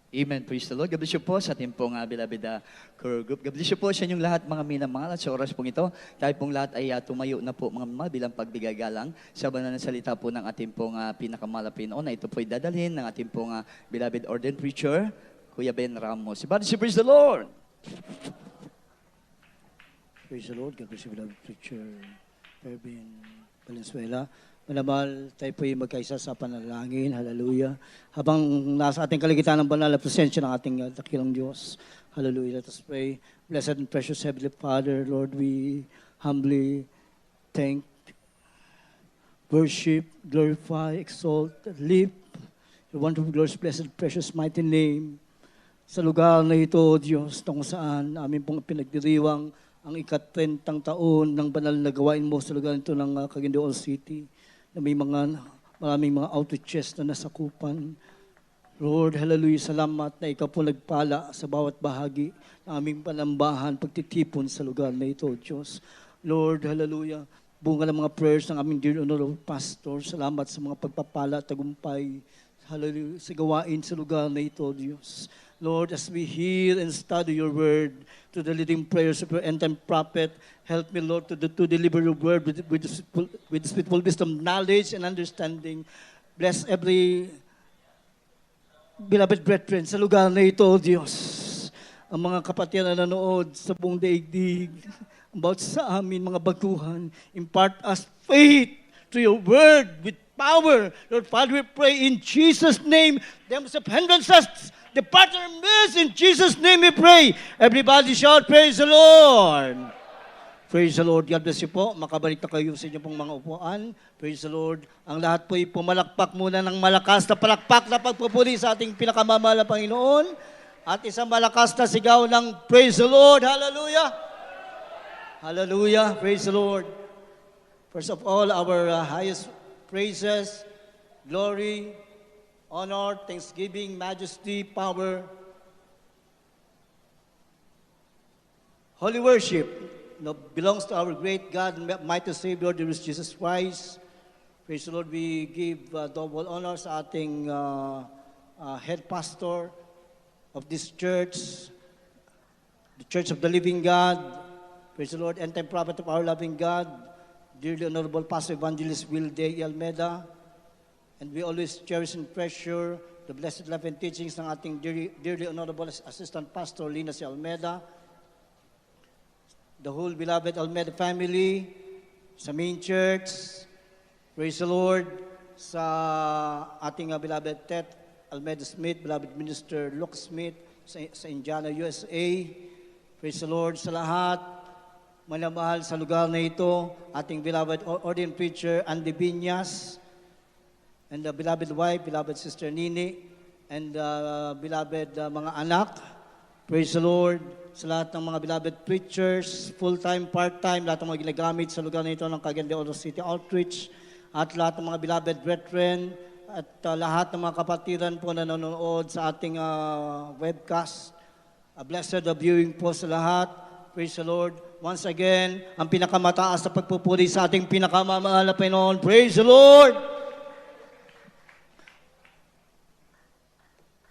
Amen. Praise the Lord. God bless you po sa ating pong beloved core group. God bless you po sa inyong lahat mga minamahal at sa oras pong ito. Tayo pong lahat ay tumayo na po mga mama bilang pagbigay-galang sa banal na salita po ng ating pong pinakamalapin na ito po ay dadalhin ng ating pong beloved ordained preacher, Kuya Ben Ramos. Praise the Lord. Praise the Lord. God bless you, beloved preacher Erwin Valenzuela. Manamahal, tayo po ay magkaisa sa panalangin. Hallelujah. Habang nasa ating kaligtaan ng banal na presensya ng ating dakilang Diyos. Hallelujah. Let us pray. Blessed and precious Heavenly Father, Lord, we humbly thank, worship, glorify, exalt, lift your wonderful, glorious, blessed, precious, mighty name. Sa lugar na ito, Diyos, kung saan amin pong pinagdiriwang ang ika-30 taon ng banal na gawain mo sa lugar nito ng Caguindeol City, na may maraming mga outreaches na nasakupan. Lord, hallelujah, salamat na ikaw po nagpala sa bawat bahagi ng aming panambahan, pagtitipon sa lugar na ito, Diyos. Lord, hallelujah, bunga ng mga prayers ng aming dear honorable pastor, salamat sa mga pagpapala, tagumpay, hallelujah, sa gawain sa lugar na ito, Diyos. Lord, as we hear and study your word, to the leading prayers of your end-time prophet, help me, Lord, to deliver your word with spiritual wisdom, knowledge, and understanding. Bless every beloved brethren sa lugar na ito, Diyos. Ang mga kapatid na nanood sa buong daigdig, about sa amin, mga baguhan, impart us faith to your word with power. Lord Father, we pray in Jesus' name, them of hindrances, depart our midst, in Jesus' name we pray. Everybody shout, praise the Lord. Praise the Lord. God bless you po. Makabalik na kayo sa inyong pong mga upuan. Praise the Lord. Ang lahat po ay pumalakpak muna ng malakas na palakpak na pagpupuli sa ating pinakamamahal na Panginoon. At isang malakas na sigaw ng praise the Lord. Hallelujah. Hallelujah. Praise the Lord. First of all, our highest praises, glory, honor, thanksgiving, majesty, power, holy worship belongs to our great God and mighty Savior, there is Jesus Christ. Praise the Lord, we give double honor sa ating head pastor of this church, the Church of the Living God. Praise the Lord, end-time prophet of our loving God, dearly honorable Pastor Evangelist Will Day Almeida. And we always cherish and treasure the blessed life and teachings ng ating dearly honorable Assistant Pastor Lina C. Almeida, the whole beloved Almeida family, sa main church, praise the Lord, sa ating beloved Tet Almeida Smith, beloved Minister Luke Smith, sa Indiana, USA, praise the Lord, sa lahat, manamahal sa lugar na ito, ating beloved ordained preacher Andy Binyas, and the beloved wife, beloved Sister Nini, and beloved mga anak. Praise the Lord. Sa lahat ng mga beloved preachers, full-time, part-time, lahat ng mga ginagamit sa lugar na ito ng Caguindeol City Outreach, at lahat ng mga beloved brethren, at lahat ng mga kapatiran po na nanonood sa ating webcast. A blessed viewing po sa lahat. Praise the Lord. Once again, ang pinakamataas na pagpupuri sa ating pinakamamahal na Panginoon. Praise the Lord!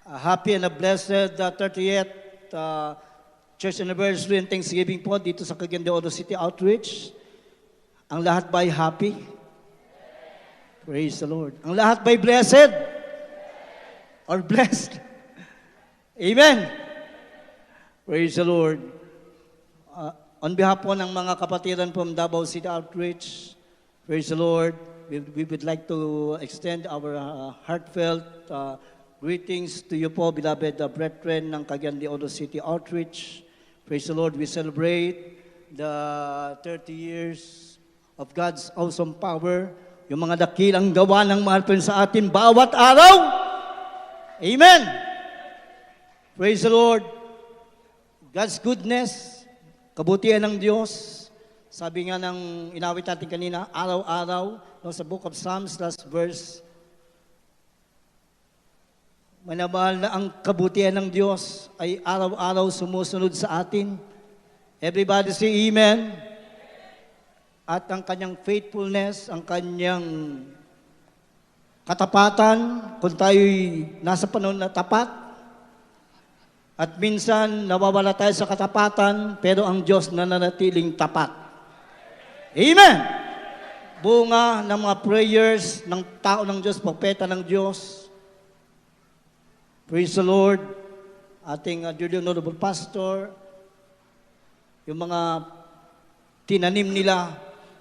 A happy and a blessed 30th Church Anniversary and Thanksgiving po dito sa Caguindeol City Outreach. Ang lahat ba'y happy? Praise the Lord. Ang lahat ba'y blessed? Or blessed? Amen? Praise the Lord. On behalf po ng mga kapatiran from Davao City Outreach, praise the Lord, we would like to extend our heartfelt greetings to you po, beloved brethren ng Caguindeol City Outreach. Praise the Lord, we celebrate the 30 years of God's awesome power, yung mga dakilang gawa ng mahal po sa atin bawat araw. Amen! Praise the Lord. God's goodness, kabutihan ng Diyos. Sabi nga ng inawit natin kanina, araw-araw, sa book of Psalms, last verse, manamahal na ang kabutihan ng Diyos ay araw-araw sumusunod sa atin. Everybody say amen. At ang kanyang faithfulness, ang kanyang katapatan, kung tayo'y nasa panahon na tapat, At minsan, nawawala tayo sa katapatan, pero ang Diyos nananatiling tapat. Amen! Bunga ng mga prayers ng tao ng Diyos, propeta ng Diyos. Praise the Lord. Ating Julian Honorable Pastor, yung mga tinanim nila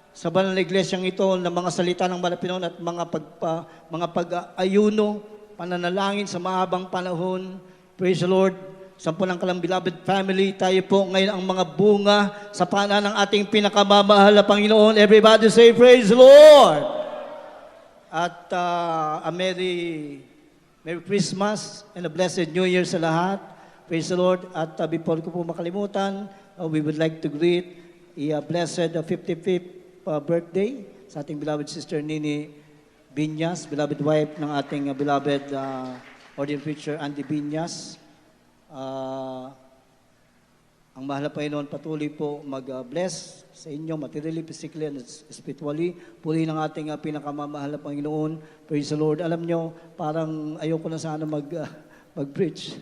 sa banal na iglesyang ito ng mga salita ng Malapinon at mga pag-ayuno, pananalangin sa mahabang panahon. Praise the Lord. Sampulang kalang beloved family, tayo po ngayon ang mga bunga sa pana ng ating pinakamamahal na Panginoon. Everybody say, praise the Lord! At a Merry Christmas and a Blessed New Year sa lahat. Praise the Lord. At before ko po makalimutan, we would like to greet a blessed 55th birthday sa ating beloved sister Nini Binyas, beloved wife ng ating beloved ordained preacher Andy Binyas. Ang mahal na Panginoon patuloy po mag-bless sa inyo, materially, physically, and spiritually. Purihin ang ating pinakamamahal na Panginoon. Praise the Lord. Alam nyo, parang ayoko na sana mag-preach.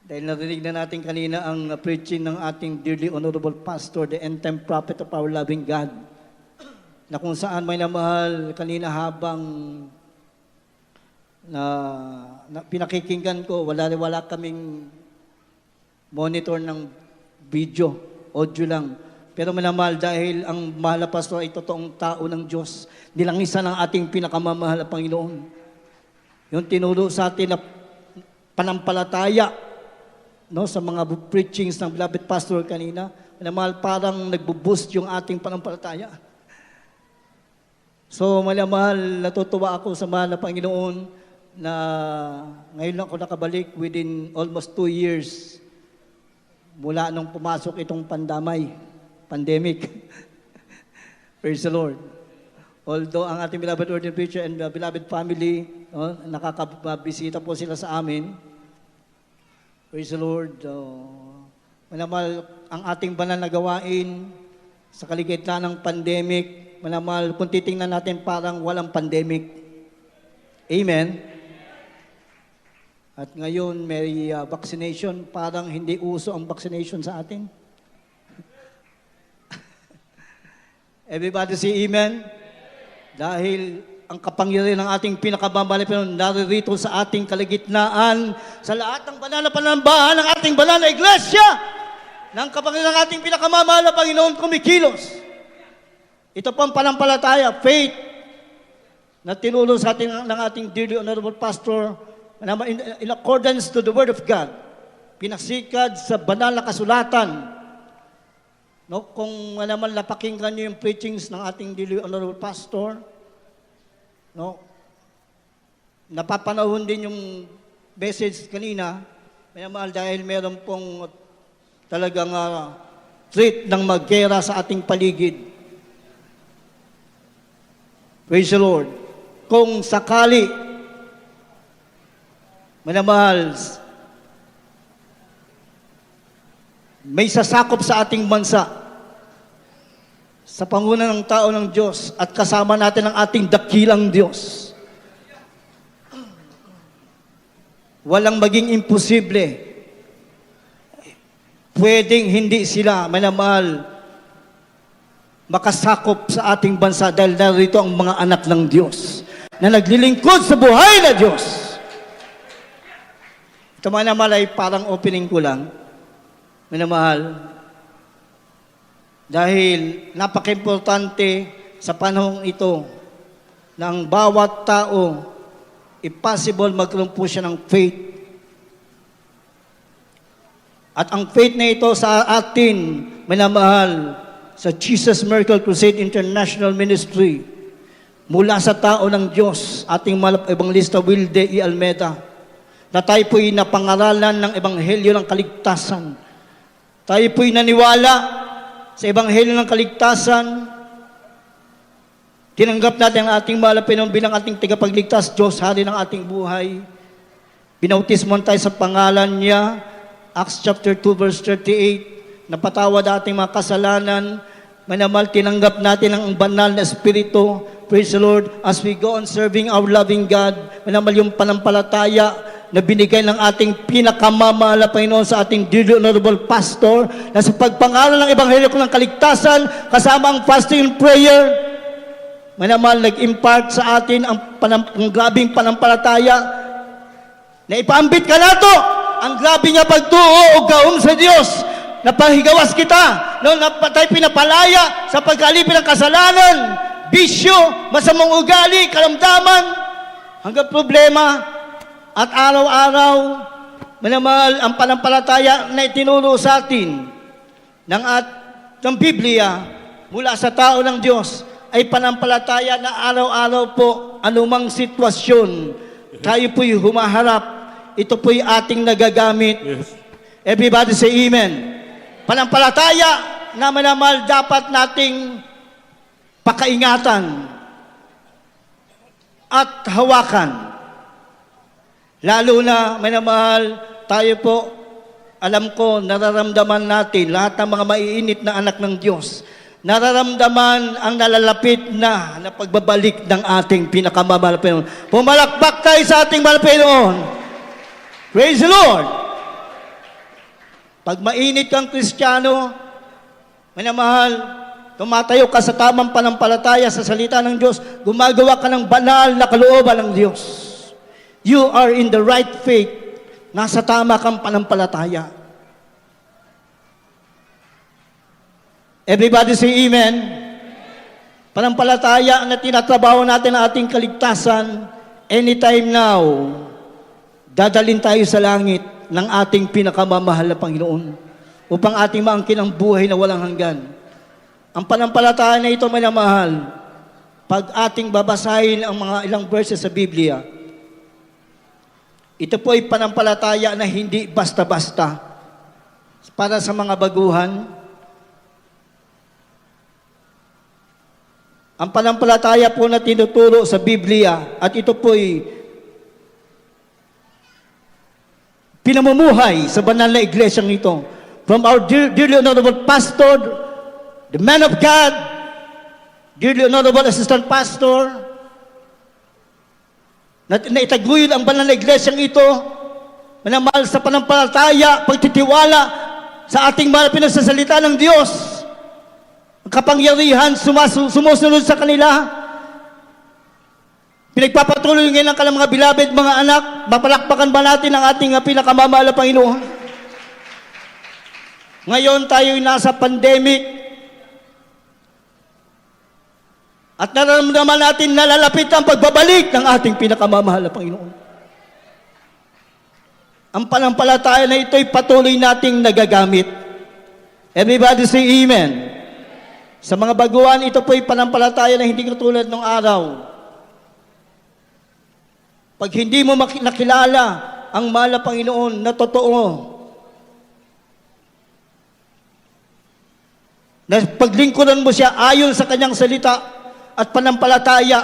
Dahil narinig na natin kanina ang preaching ng ating dearly honorable pastor, the end-time prophet of our loving God, na kung saan may namahal kanina habang na pinakikinggan ko, wala kaming monitor ng video, audio lang. Pero manamahal dahil ang mahal na pastor ay totoong tao ng Diyos, nilangisan ng ating pinakamamahal na Panginoon. Yung tinuro sa atin na panampalataya, no, sa mga preachings ng beloved pastor kanina, manamahal parang nagbo-boost yung ating panampalataya. So manamahal, natutuwa ako sa mahal na Panginoon na ngayon lang ako nakabalik within almost 2 years mula nung pumasok itong pandemic. Praise the Lord. Although ang ating beloved ordained preacher and beloved family, nakakabisita po sila sa amin. Praise the Lord. Manamal ang ating banal na gawain sa kaligitnaan ng pandemic, manamal kung titingnan natin parang walang pandemic. Amen. At ngayon may vaccination, parang hindi uso ang vaccination sa atin. Everybody say amen. Dahil ang kapangyarihan ng ating pinakamamahal na Panginoon naririto sa ating kaligitnaan, sa lahat ng banal na panambahan ng ating banal na iglesia, ng kapangyarihan ng ating pinakamamahal na Panginoon kumikilos. Ito po ang panampalataya, faith, na tinulong sa ating ng ating dearly honorable pastor, in accordance to the Word of God, pinasikad sa banal na kasulatan. No, kung naman napakinggan niyo yung preachings ng ating dearly honorable pastor, no, napapanahon din yung message kanina, may mahal dahil meron pong talagang threat ng maggera sa ating paligid. Praise the Lord. Kung sakali, manamahal, may sasakop sa ating bansa sa panguna ng tao ng Diyos at kasama natin ang ating dakilang Diyos. Walang maging imposible. Pwedeng hindi sila, manamahal, makasakop sa ating bansa dahil narito ang mga anak ng Diyos na naglilingkod sa buhay na Diyos. Ito mga naman ay parang opening ko lang, minamahal, dahil napaka-importante sa panahong ito na ang bawat tao, impossible magkaroon po siya ng faith. At ang faith na ito sa atin, minamahal, sa Jesus Miracle Crusade International Ministry, mula sa tao ng Diyos, ating Evangelista Wilde E. Almeda, na tayo po'y napangaralan ng Ebanghelyo ng Kaligtasan. Tayo po'y naniwala sa Ebanghelyo ng Kaligtasan. Tinanggap natin ang ating mahal na Panginoon bilang ating tagapagligtas, Diyos, Hari ng ating buhay. Binautismon tayo sa pangalan niya, Acts chapter 2 verse 38, napatawad ating mga kasalanan, manamal tinanggap natin ang banal na Espiritu. Praise the Lord, as we go on serving our loving God, manamal yung panampalataya na binigay ng ating pinakamamahal na Panginoon sa ating dearly honorable pastor na sa pagpangaral ng Ebanghelyo ng kaligtasan kasama ang fasting and prayer, manamahal nag-impart sa atin ang grabing panampalataya na ipaambit ka na to, ang grabe niya pagtuo o gaon sa Diyos, na pahigawas kita, no, na patay pinapalaya sa pagkalipin ng kasalanan, bisyo, masamang ugali, kalamdaman, hanggang problema. At araw-araw, manamahal ang panampalataya na itinuro sa atin ng Biblia mula sa tao ng Diyos ay panampalataya na araw-araw po anumang sitwasyon tayo po'y humaharap, ito po'y ating nagagamit. Everybody say amen. Panampalataya na manamahal dapat nating pakaingatan at hawakan. Lalo na, minamahal, tayo po, alam ko, nararamdaman natin, lahat ng mga maiinit na anak ng Diyos, nararamdaman ang nalalapit na pagbabalik ng ating pinakamamahal na Panginoon. Pumalakpak tayo sa ating mahal na Panginoon. Praise the Lord! Pag mainit kang Kristiyano, minamahal, tumatayo ka sa tamang panampalataya sa salita ng Diyos, gumagawa ka ng banal na kalooban ng Diyos. You are in the right faith. Nasa tama kang panampalataya. Everybody say amen. Panampalataya na tinatrabaho natin ang ating kaligtasan, anytime now, dadalin tayo sa langit ng ating pinakamamahal na Panginoon upang ating maangkin ang buhay na walang hanggan. Ang panampalataya na ito, minamahal, pag ating babasahin ang mga ilang verses sa Biblia, ito po ay panampalataya na hindi basta-basta. Para sa mga baguhan, ang panampalataya po na tinuturo sa Biblia at ito po ay pinamumuhay sa banal na iglesyang ito. From our dearly honorable pastor, the man of God, dearly honorable assistant pastor, na itaguyod ang banal na iglesyang ito, manamahal sa panampalataya, pagtitiwala sa ating mahal pinagsasalita ng Diyos, ang kapangyarihan sumusunod sa kanila. Pinagpapatuloy ngayon ang kanilang mga beloved, mga anak, mapalakpakan ba natin ang ating pinakamamahal na Panginoon? Ngayon tayo'y nasa pandemic, at nararamdaman natin na lalapit ang pagbabalik ng ating pinakamamahal na Panginoon. Ang panampalataya na ito'y patuloy nating nagagamit. Everybody say amen. Sa mga baguhan, ito po'y panampalataya na hindi katulad ng araw. Pag hindi mo nakilala ang mahal na Panginoon na totoo, na paglingkuran mo siya ayon sa kanyang salita, at panampalataya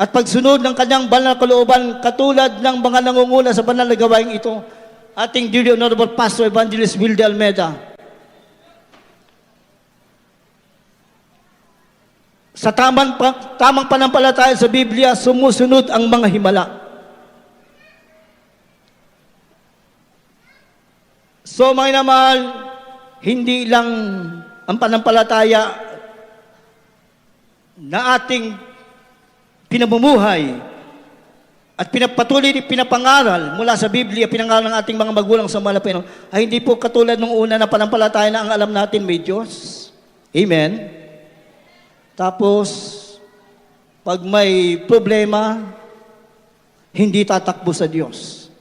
at pagsunod ng kanyang banal na kalooban katulad ng mga nangunguna sa banal na gawain ito, ating dearly honorable Pastor Evangelist Wilde Almeida. Sa tamang panampalataya sa Biblia, sumusunod ang mga himala. So mga namahal, hindi lang ang panampalataya na ating pinamumuhay at pinapangaral mula sa Biblia, pinangaral ng ating mga magulang sa mahal na Panginoon, ay hindi po katulad nung una na panampalataya na ang alam natin may Diyos. Amen? Tapos, pag may problema, hindi tatakbo sa Diyos.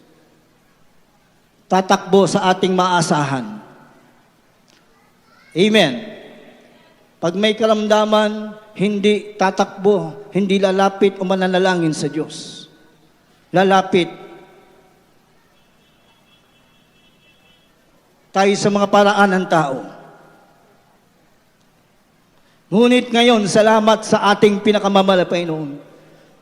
Tatakbo sa ating maasahan. Amen? Pag may karamdaman, hindi tatakbo, hindi lalapit o mananalangin sa Diyos. Lalapit tayo sa mga paraan ng tao. Ngunit ngayon, salamat sa ating pinakamamahal na Panginoon.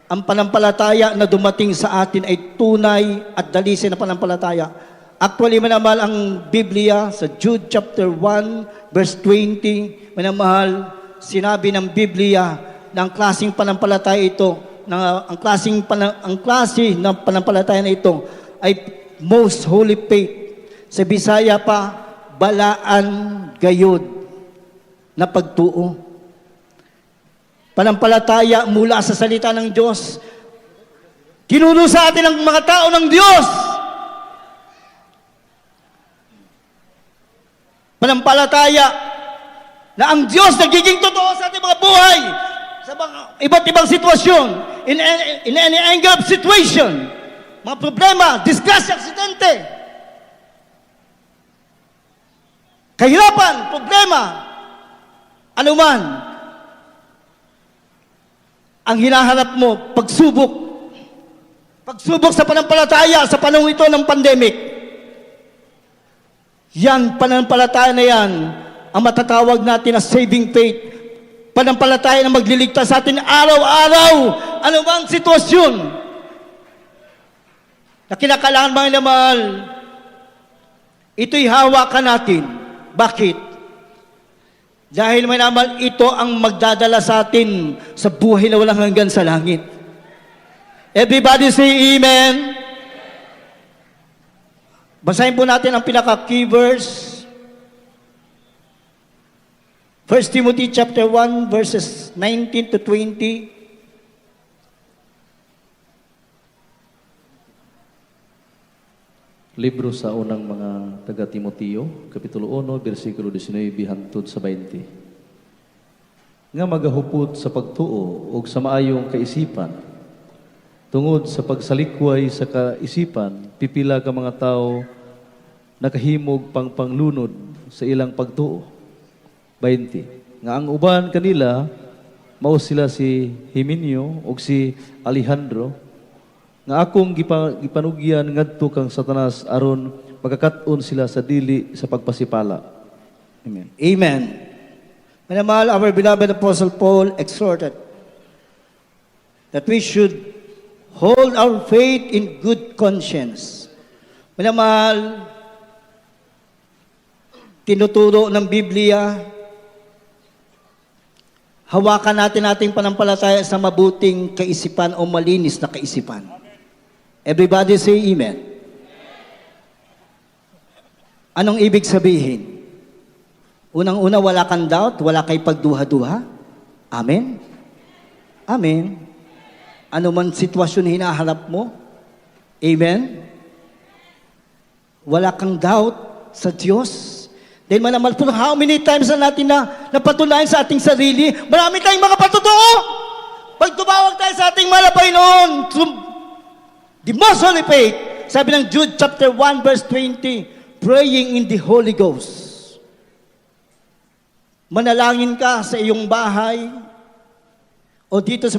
Ang panampalataya na dumating sa atin ay tunay at dalisay na panampalataya. Actually, manamahal ang Biblia sa Jude chapter 1, verse 20, manamahal, sinabi ng Biblia na ang klaseng panampalataya ito, ang klase ng panampalataya na ito ay most holy faith. Sa Bisaya pa, balaan gayod na pagtuo. Panampalataya mula sa salita ng Diyos. Kinuno sa atin ang mga tao ng Diyos. Panampalataya na ang Diyos nagiging totoo sa ating mga buhay sa mga iba't ibang sitwasyon, in any angle of situation, mga problema, disgrasya, aksidente, kahirapan, problema, anuman, ang hinaharap mo, pagsubok sa panampalataya sa panahon ito ng pandemic, yan, panampalataya na yan, ang matatawag natin na saving faith. Panampalataya na magliligtas sa atin araw-araw, anumang sitwasyon na kinakailangan mga mahal, ito'y hawakan natin. Bakit? Dahil may naman ito ang magdadala sa atin sa buhay na walang hanggan sa langit. Everybody say amen. Basahin po natin ang pinaka-key verse. 1 Timothy chapter 1 verses 19 to 20. Libro sa unang mga taga-Timoteo, Kapitulo 1, versikulo 19 hangtod sa 20. Nga magahupot sa pagtuo o sa maayong kaisipan, tungod sa pagsalikway sa kaisipan, pipila ka mga tao nakahimog pang panglunod sa ilang pagtuo. 20. Nga ang uban kanila, mao sila si Himeneo o si Alejandro, nga akong gipanugyan ngadto kang Satanas aron magkakat-on sila sa dili sa pagpasipala. Amen. Amen. Manamahal, our beloved Apostle Paul exhorted that we should hold our faith in good conscience. Manamahal, tinuturo ng Biblia, hawakan natin ating panampalataya sa mabuting kaisipan o malinis na kaisipan. Everybody say amen. Anong ibig sabihin? Unang-una, wala kang doubt, wala kay pagduha-duha. Amen? Amen. Ano man sitwasyon hinaharap mo. Amen? Wala kang doubt sa Diyos. Dahil manamal po, how many times na natin napatunayan sa ating sarili, marami tayong mga patotoo. Pag tumawag tayo sa ating malapay noon, the most holy faith, sabi ng Jude chapter 1 verse 20, praying in the Holy Ghost. Manalangin ka sa iyong bahay, o dito sa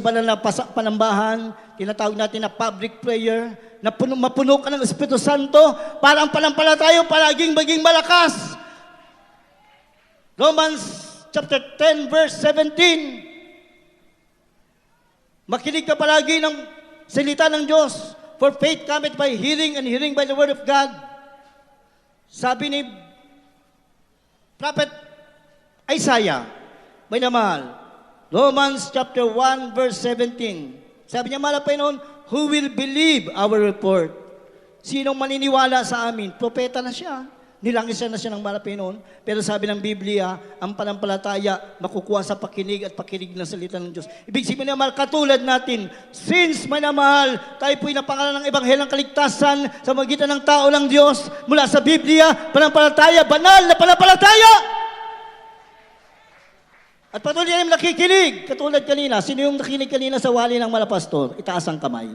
panambahan, tinatawag natin na public prayer, na mapuno ka ng Espiritu Santo, para ang panampalataya palaging maging malakas. Romans chapter 10 verse 17. Makinig ka palagi ng salita ng Diyos. For faith cometh by hearing, and hearing by the word of God. Sabi ni Prophet Isaiah, may namahal, Romans chapter 1 verse 17. Sabi niya, malapay noon, who will believe our report? Sinong maniniwala sa amin? Propeta na siya. Nilangis na siya ng malapay noon. Pero sabi ng Biblia, ang panampalataya makukuha sa pakinig at pakinig ng salita ng Diyos. Ibig sabihin naman, katulad natin, since may namahal, tayo po'y napangalan ng ebanghelang kaligtasan sa magitan ng tao ng Diyos, mula sa Biblia, panampalataya, banal na panampalataya! At patuloy na nakikinig, katulad kanina. Sino yung nakinig kanina sa wali ng malapastor? Itaas ang kamay.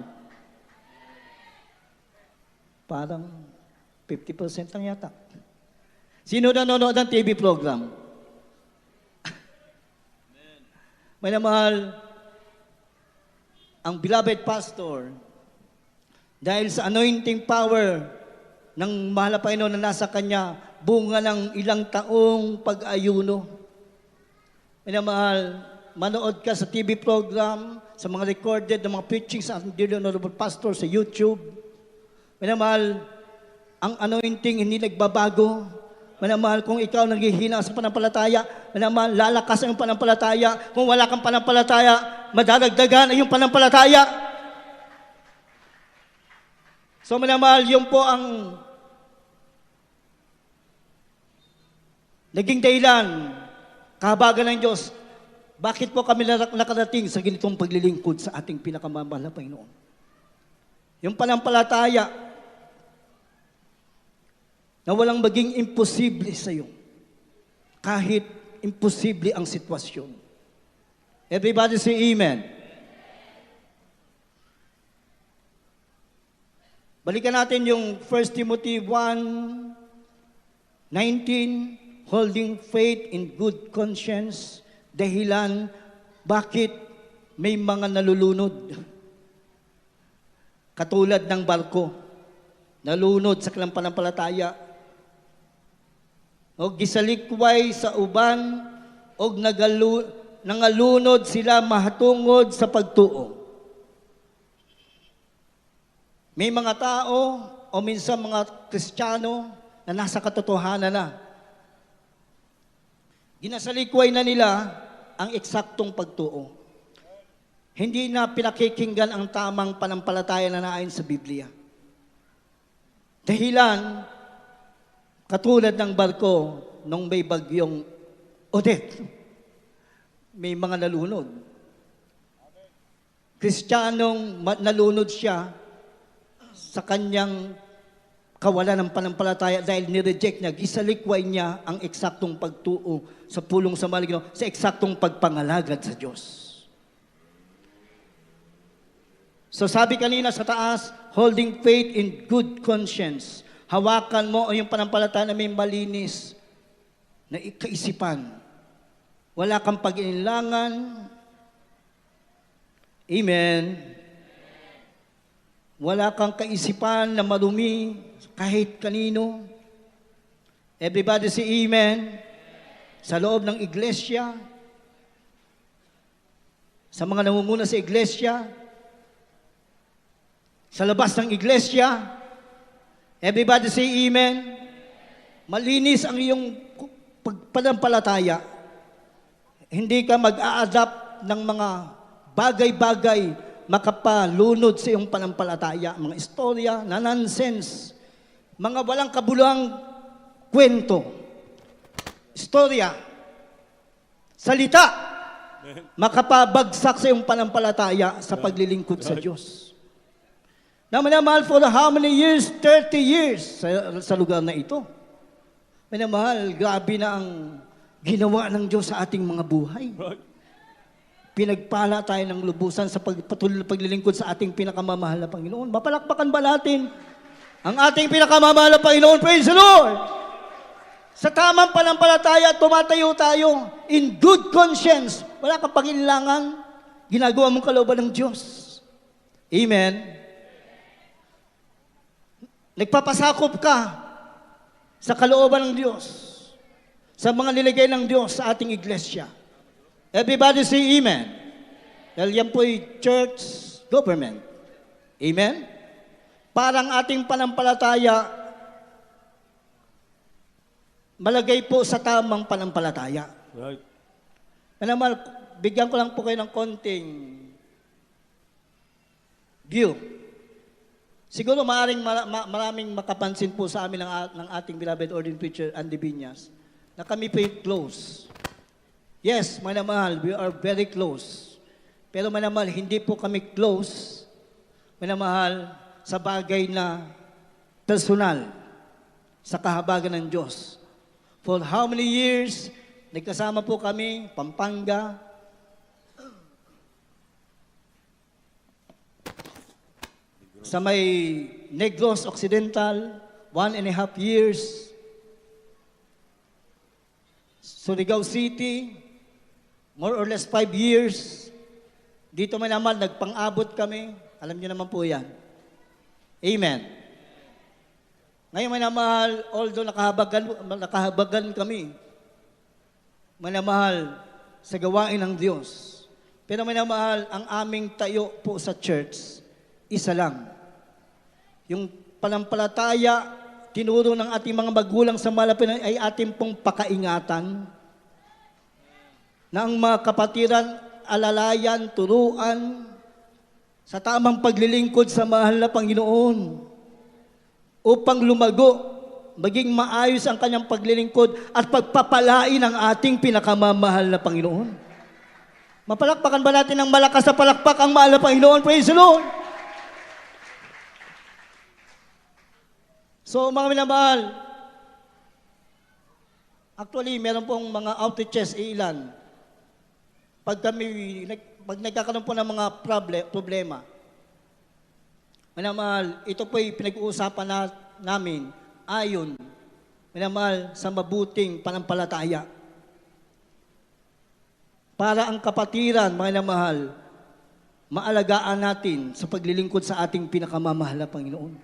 Parang 50% lang yata. Sino nanonood ng TV program? May namahal, ang beloved pastor, dahil sa anointing power ng mahal na Panginoon na nasa kanya, bunga ng ilang taong pag-ayuno. May namahal, manood ka sa TV program, sa mga recorded na mga preachings sa dearly honorable pastor sa YouTube. May namahal, ang anointing hindi nagbabago. Manamahal, kung ikaw naghihina sa panampalataya, manamahal, lalakas ang iyong panampalataya. Kung wala kang panampalataya, madadagdagan ang iyong panampalataya. So minamahal, yun po ang naging dahilan, kahabagan ng Diyos, bakit po kami nakarating sa ganitong paglilingkod sa ating pinakamamahal na Panginoon. Yung panampalataya na walang maging imposible sa iyo, kahit imposible ang sitwasyon. Everybody say amen. Balikan natin yung 1 Timothy 1:19, holding faith in good conscience, dahilan bakit may mga nalulunod. Katulad ng barko, nalunod sa kanilang pananampalataya. O gisalikway sa uban, o nangalunod sila mahatungod sa pagtuo. May mga tao o minsan mga Kristiyano na nasa katotohanan na. Ginasalikway na nila ang eksaktong pagtuo. Hindi na pinakikinggan ang tamang panampalataya na naayon sa Biblia. Dahilan, katulad ng barko nung may bagyong Odette, may mga nalunod. Kristiyanong nalunod siya sa kanyang kawalan ng panampalataya dahil nireject niya, gisalikway niya ang eksaktong pagtuo sa pulong sa maligno, sa eksaktong pagpangalagad sa Diyos. So sabi kanina sa taas, holding faith in good conscience. Hawakan mo yung panampalataya na may malinis na kaisipan. Wala kang pag-iinlangan. Amen. Wala kang kaisipan na marumi kahit kanino. Everybody say amen. Sa loob ng iglesia, sa mga namumuna sa iglesia, sa labas ng iglesia, everybody say amen. Malinis ang iyong panampalataya. Hindi ka mag-a-adapt ng mga bagay-bagay makapalunod sa iyong panampalataya, mga istorya na nonsense, mga walang kabuluhang kwento, istorya, salita, makapabagsak sa iyong panampalataya sa paglilingkod sa Diyos. Na minamahal, for how many years? 30 years sa lugar na ito. Minamahal, grabe na ang ginawa ng Diyos sa ating mga buhay. Pinagpala tayo ng lubusan sa patuloy na paglilingkod sa ating pinakamamahal na Panginoon. Mapalakpakan ba natin ang ating pinakamamahal na Panginoon? Praise the Lord! Sa tamang panampalataya, tumatayo tayo in good conscience. Wala kang pag-ilangan. Ginagawa mong kalooban ng Diyos. Amen. Nagpapasakop ka sa kalooban ng Diyos, sa mga nilagay ng Diyos sa ating iglesia. Everybody say amen. Dahil yan po'y church government. Amen? Parang ating panampalataya, malagay po sa tamang panampalataya. Right. Naman, bigyan ko lang po kayo ng konting view. Siguro maraming makapansin po sa amin ng ating beloved ordained preacher, Andy Binyas, na kami po'y close. Yes, manamahal, we are very close. Pero manamahal, hindi po kami close, manamahal, sa bagay na personal, sa kahabagan ng Diyos. For how many years, nagkasama po kami, Pampanga, sa may Negros Occidental, 1.5 years, Surigao City, more or less 5 years. Dito man naman, nagpang-abot kami. Alam niyo naman po yan. Amen. Ngayon manamahal, although nakahabagan kami, manamahal sa gawain ng Diyos. Pero manamahal, ang aming tayo po sa church, isa lang. Yung panampalataya, tinuro ng ating mga magulang sa malapit ay ating pong pakaingatan na ang mga kapatiran, alalayan, turuan sa tamang paglilingkod sa mahal na Panginoon. upang lumago, maging maayos ang kanyang paglilingkod at pagpapalain ang ating pinakamamahal na Panginoon. Mapalakpakan ba natin ng malakas na palakpak ang mahal na Panginoon? Praise the Lord! So mga minamahal, actually meron pong mga outreaches ilan. Pag nagkakaroon po ng mga problema, minamahal, ito po'y pinag-uusapan namin ayon, minamahal, sa mabuting panampalataya. Para ang kapatiran, minamahal, maalagaan natin sa paglilingkod sa ating pinakamamahal na Panginoon.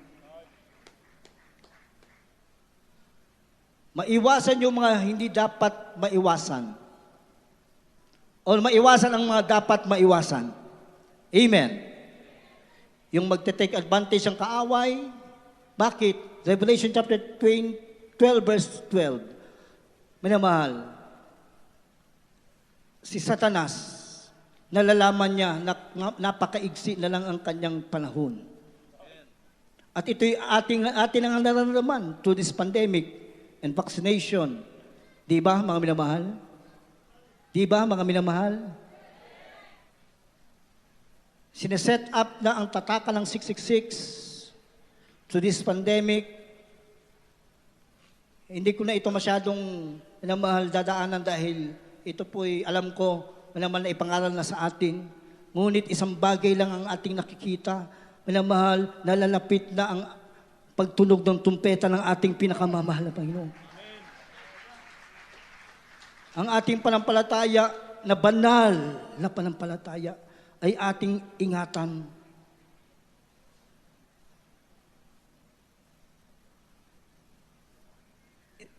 Maiwasan yung mga hindi dapat maiwasan. O maiwasan ang mga dapat maiwasan. Amen. Yung magte-take advantage ng kaaway. Bakit? Revelation chapter 12 verse 12. Minamahal, si Satanas, nalalaman niya na napakaigsi na lang ang kanyang panahon. At ito'y ating ang nararamdaman through this pandemic and vaccination. Di ba, mga minamahal? Di ba, mga minamahal? Sineset up na ang tatakan ng 666 to this pandemic. Hindi ko na ito masyadong minamahal dadaanan dahil ito po'y alam ko minamahal na ipangaral na sa atin. Ngunit isang bagay lang ang ating nakikita. Minamahal, nalalapit na ang pagtunog ng tumpeta ng ating pinakamamahal na Panginoon. Ang ating panampalataya na banal na panampalataya ay ating ingatan.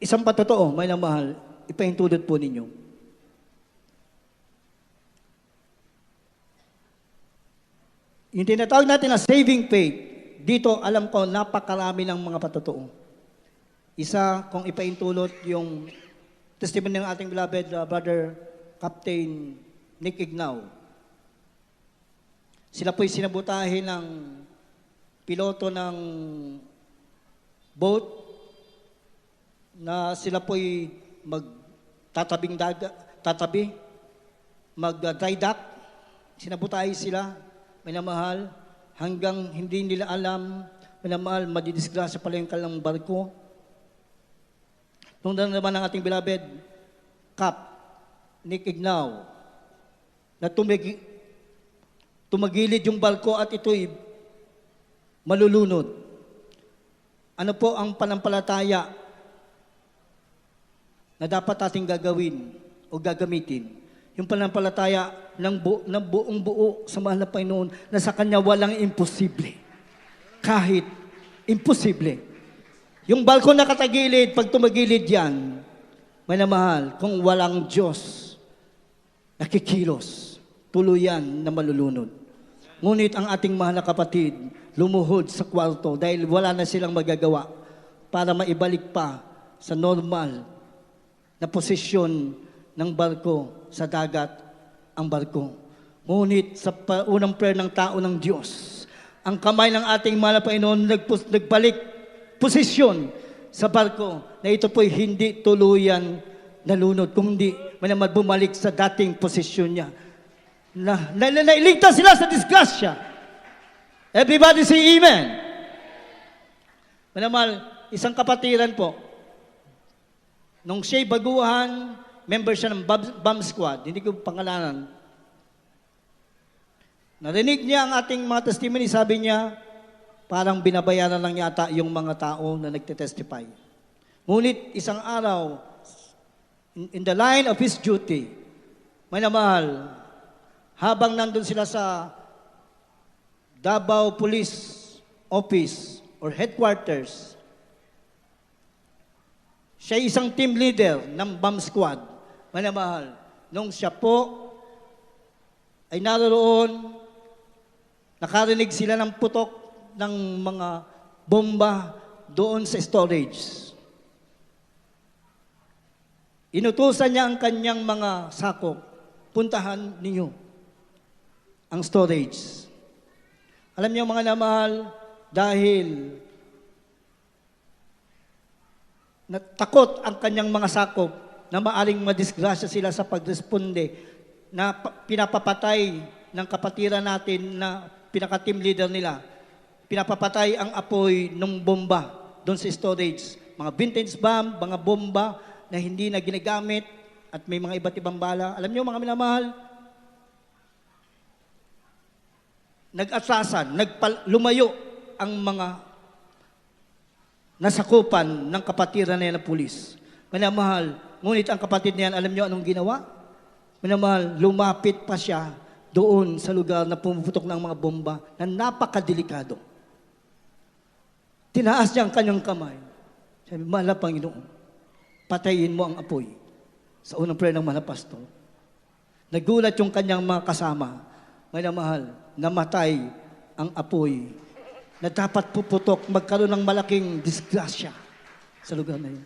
Isang patotoo, may namahal, ipahintulot po ninyo. Yung tinatawag natin na saving faith, dito, alam ko, napakarami ng mga patotoo. Isa, kung ipaintulot yung testimony ng ating beloved brother Captain Nick Ignaw. Sila po'y sinabutahin ng piloto ng boat na sila po'y mag-dry dock. Sinabutahin sila, minamahal, hanggang hindi nila alam, minamahal, madidisgrasya pala yung kalang barko. Nung naman ng ating beloved Cap, Nick Ignaw, na tumagilid yung barko at ito'y malulunod. Ano po ang panampalataya na dapat ating gagawin o gagamitin? Yung panampalataya ng buong buo sa mahal na Panginoon na sa Kanya walang imposible. Kahit imposible. Yung balkon na katagilid, pag tumagilid yan, may namahal, kung walang Diyos, nakikilos, tuluyan na malulunod. Ngunit ang ating mahal na kapatid, lumuhod sa kwarto dahil wala na silang magagawa para maibalik pa sa normal na posisyon ng barko sa dagat ang barko. Ngunit sa unang prayer ng tao ng Diyos, ang kamay ng ating mahal na Panginoon nagbalik posisyon sa barko na ito po'y hindi tuluyan nalunod, kundi manamad bumalik sa dating posisyon niya. Nailigtas sila sa disgrasya. Everybody say amen. Manamal, isang kapatiran po, nung siya'y baguhan, member siya ng bomb squad, hindi ko pangalanan. Narinig niya ang ating mga testimony, sabi niya, parang binabayaran lang yata yung mga tao na nagtetestify. Ngunit isang araw, in the line of his duty, may namahal, habang nandun sila sa Davao Police Office or Headquarters, siya isang team leader ng bomb squad. May namahal, nung siya po ay naroon, nakarinig sila ng putok ng mga bomba doon sa storage. Inutusan niya ang kanyang mga sakop, puntahan ninyo ang storage. Alam niyo mga namahal, dahil Takot ang kanyang mga sakop na maaring madisgrasya sila sa pagresponde na pinapapatay ng kapatiran natin na pinaka-team leader nila. Pinapapatay ang apoy ng bomba doon sa storage. Mga vintage bomb, mga bomba na hindi na ginagamit at may mga iba't ibang bala. Alam niyo mga minamahal, nag-atrasan, lumayo ang mga nasakupan ng kapatiran na yan ng pulis. Minamahal, ngunit ang kapatid niyan, alam niyo anong ginawa? Minamahal, lumapit pa siya doon sa lugar na pumuputok ng mga bomba na napakadelikado. Tinaas niya ang kanyang kamay. Sabi, mahal na Panginoon, patayin mo ang apoy. Sa unang prayer ng mahal na pastor. Nagulat yung kanyang mga kasama. Minamahal, namatay ang apoy na dapat puputok, magkaroon ng malaking disgrasya sa lugar na yun.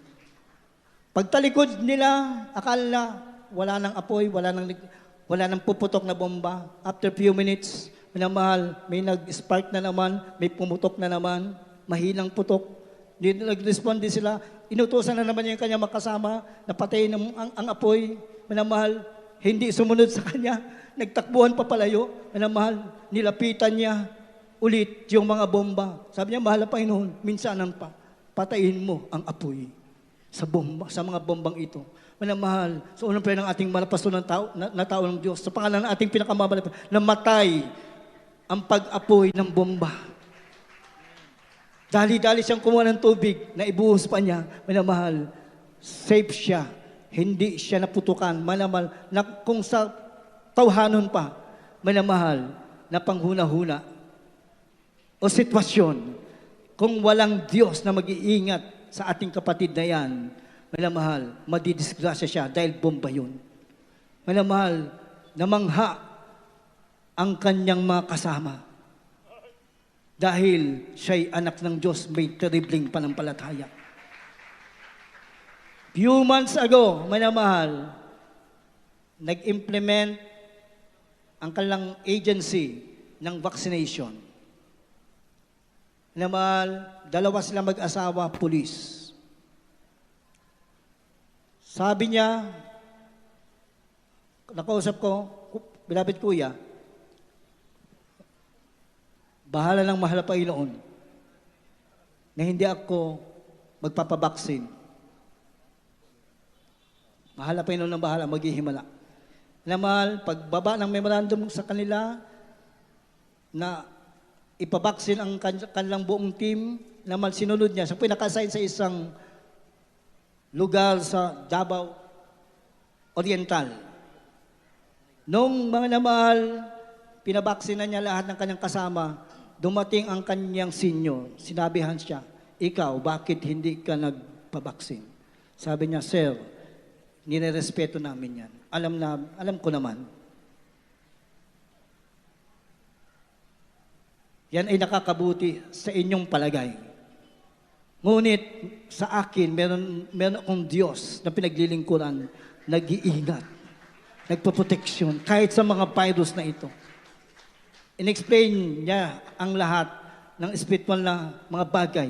Pagtalikod nila, akala wala nang apoy, wala nang puputok na bomba. After few minutes, minamahal, may nag-spark na naman, may pumutok na naman, mahinang putok. Nag-respond din sila, inutusan na naman yung kanyang makasama, napatayin ang apoy, minamahal, hindi sumunod sa kanya, nagtakbuhan pa palayo, minamahal, nilapitan niya, ulit yung mga bomba. Sabi niya, mahal na Panginoon, minsanan pa, patayin mo ang apoy sa bomba, sa mga bombang ito. Manamahal, sa unang prayer ng ating malapasto ng tao, na tao ng Diyos, sa pangalan ng ating pinakamamalapit, namatay ang pag-apoy ng bomba. Dali-dali siyang kumuha ng tubig na ibuhos pa niya. Manamahal, safe siya. Hindi siya naputukan. Manamahal, na kung sa tawhanon pa, manamahal, na panghuna-huna o sitwasyon, kung walang Diyos na mag-iingat sa ating kapatid na yan, manamahal, madidisgrasya siya dahil bomba yun. Manamahal, namangha ang kanyang mga kasama dahil siya'y anak ng Diyos, may terribling panampalataya. Few months ago, manamahal, nag-implement ang kanilang agency ng vaccination. Manamahal, dalawa sila mag-asawa, pulis. Sabi niya, nakausap ko, bilapit kuya, bahala ng mahal na Panginoon na hindi ako magpapabaksin. Mahal na Panginoon ng bahala, maghihimala. Namal, pagbaba ng memorandum sa kanila na ipabaksin ang kanilang buong team, naman sinunod niya. So pinaka-assign sa isang lugar sa Davao Oriental. Nung mga namahal, pinabaksin na niya lahat ng kanyang kasama, dumating ang kanyang senior. Sinabihan siya, ikaw, bakit hindi ka nagpabaksin? Sabi niya, sir, nirerespeto namin yan. Alam ko naman. Yan ay nakakabuti sa inyong palagay. Ngunit sa akin, meron akong Diyos na pinaglilingkuran, nag-iingat, nagpoproteksyon, kahit sa mga virus na ito. In-explain niya ang lahat ng spiritual na mga bagay.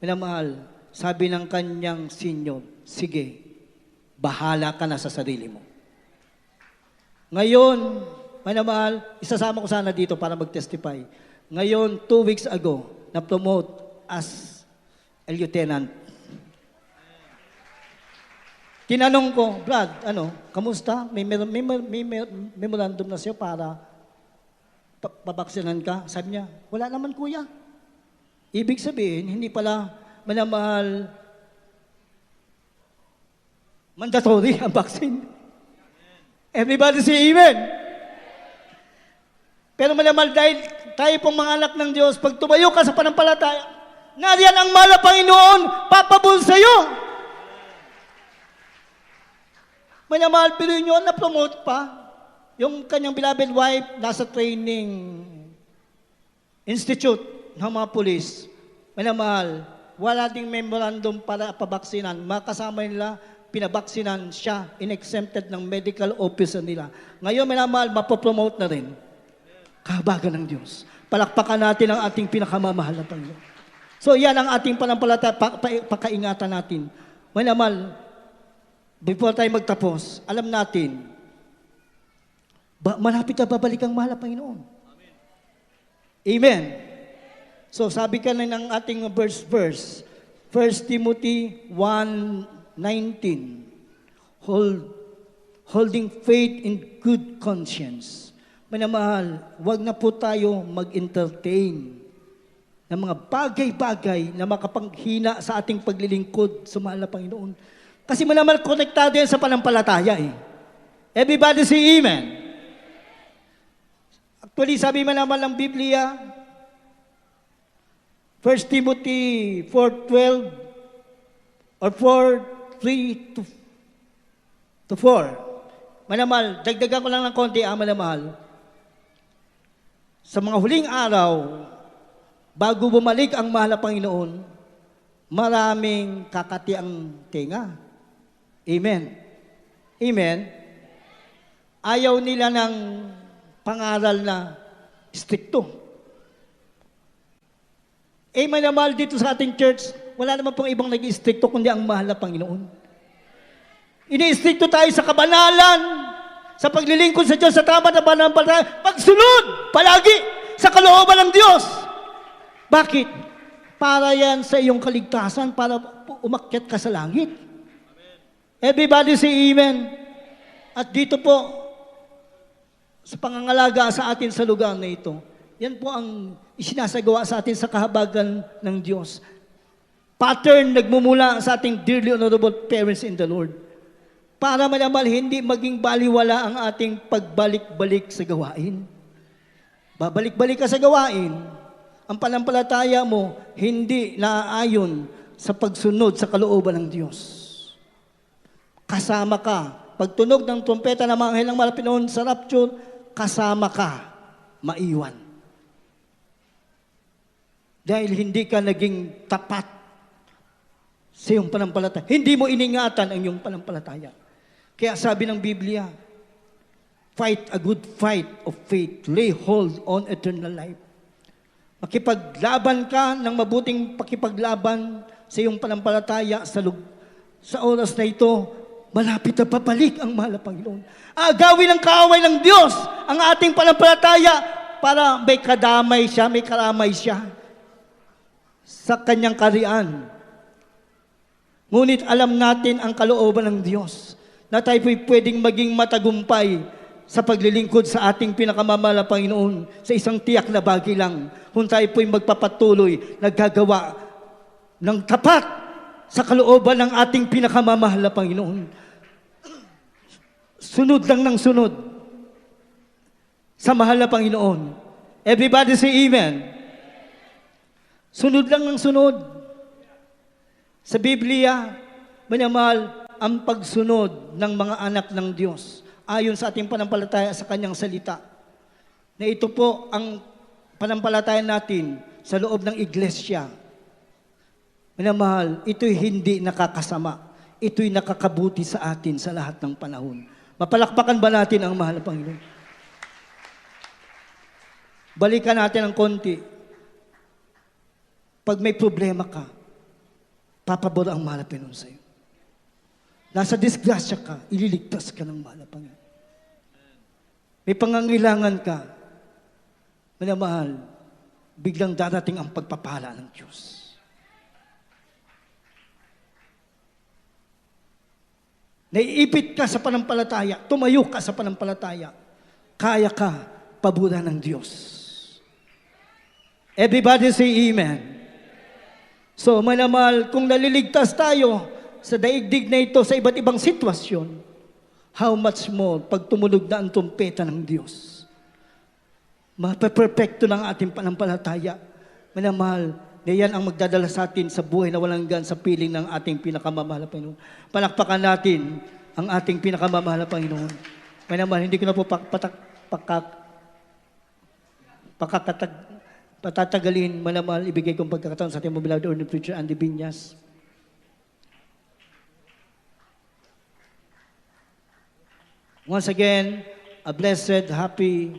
Minamahal, sabi ng kanyang senior, sige, bahala ka na sa sarili mo. Ngayon, minamahal, isasama ko sana dito para mag-testify. Ngayon, 2 weeks ago, na-promote as a lieutenant. Tinanong ko, Brad, kamusta? May memorandum na siya para pabaksinan ka? Sabi niya, wala naman kuya. Ibig sabihin, hindi pala manamahal mandatory ang vaccine. Everybody say amen. Pero manamahal, dahil tayo pong mga anak ng Diyos, pag tumayo ka sa panampalataya, nariyan ang mahal na Panginoon, papabul sa iyo. Manamahal, pero yun na-promote pa. Yung kanyang beloved wife, nasa training institute ng mga pulis. Manamahal, wala ding memorandum para pabaksinan. Makasama nila, pinabaksinan siya, in-exempted ng medical officer nila. Ngayon, manamahal, mapopromote na rin. Kahabagan ng Diyos. Palakpakan natin ang ating pinakamamahal na Panginoon. So yan ang ating panampalataya, pakaingatan natin. Manamal, before tayo magtapos, alam natin, malapit na babalik ang mahal na Panginoon. Amen. So sabi ka na ng ating verse, 1 Timothy 1:19, holding faith in good conscience. Manamahal, wag na po tayo mag-entertain ng mga bagay-bagay na makapanghina sa ating paglilingkod sa mahal na Panginoon. Kasi manamahal, konektado yan sa panampalataya eh. Everybody say amen. Actually, sabi manamahal ng Biblia, 1 Timothy 4:12 or 4:3 to 4. Manamahal, dagdagan ko lang ng konti, manamahal. Sa mga huling araw, bago bumalik ang mahal na Panginoon, maraming kakati ang tenga. Amen. Amen. Ayaw nila ng pangaral na stricto. Manamahal, dito sa ating church, wala naman pong ibang nag-istrikto kundi ang mahal na Panginoon. Ini-istrikto tayo sa kabanalan, sa paglilingkod sa Diyos, sa tama na panampalataya, pagsunod palagi sa kalooban ng Diyos. Bakit? Para yan sa iyong kaligtasan, para umakyat ka sa langit. Everybody say amen. At dito po, sa pangangalaga sa atin sa lugar na ito, yan po ang isinasagawa sa atin sa kahabagan ng Diyos. Pattern nagmumula sa ating dearly honorable parents in the Lord. Para manamal hindi maging baliwala ang ating pagbalik-balik sa gawain. Babalik-balik ka sa gawain, ang panampalataya mo hindi naaayon sa pagsunod sa kalooban ng Diyos. Kasama ka. Pagtunog ng trumpeta ng mga anghel ng Panginoon sa rapture, kasama ka, maiwan. Dahil hindi ka naging tapat sa iyong panampalataya. Hindi mo iningatan ang iyong panampalataya. Kaya sabi ng Biblia, fight a good fight of faith, lay hold on eternal life. Makipaglaban ka ng mabuting pakipaglaban sa iyong panampalataya sa oras na ito, malapit na papalik ang mahal na Panginoon. Agawin ng kaaway ng Diyos ang ating panampalataya para may kadamay siya, may karamay siya sa kanyang karian. Ngunit alam natin ang kalooban ng Diyos na tayo po'y pwedeng maging matagumpay sa paglilingkod sa ating pinakamamahal na Panginoon sa isang tiyak na bagay lang. Kung tayo po'y magpapatuloy, naggagawa ng tapat sa kalooban ng ating pinakamamahal na Panginoon. Sunod lang ng sunod sa mahal na Panginoon. Everybody say amen. Sunod lang ng sunod. Sa Biblia, manamahal, ang pagsunod ng mga anak ng Diyos ayon sa ating panampalataya sa kanyang salita. Na ito po ang panampalataya natin sa loob ng iglesia. Manamahal, ito'y hindi nakakasama. Ito'y nakakabuti sa atin sa lahat ng panahon. Mapalakpakan ba natin ang mahal na Panginoon? Balikan natin ang konti. Pag may problema ka, papabor ang mahal na Panginoon sa iyo. Nasa disgrasya ka, ililigtas ka ng mahal na Panginoon. May pangangailangan ka, manamahal, biglang darating ang pagpapala ng Diyos. Naiipit ka sa panampalataya, tumayo ka sa panampalataya, kaya ka paburan ng Diyos. Everybody say amen. So, manamahal, kung naliligtas tayo sa daigdig na ito sa iba't ibang sitwasyon, how much more pag tumulog na ang tumpeta ng Diyos. Mapaperfecto ng ating panampalataya. Manamahal, na yan ang magdadala sa atin sa buhay na walang hanggan sa piling ng ating pinakamamahal na Panginoon. Palakpakan natin ang ating pinakamamahal na Panginoon. Manamahal, hindi ko na po patatagalin, manamahal, ibigay kong pagkakataon sa ating beloved ordinary preacher, Andy Binyas. Once again, a blessed, happy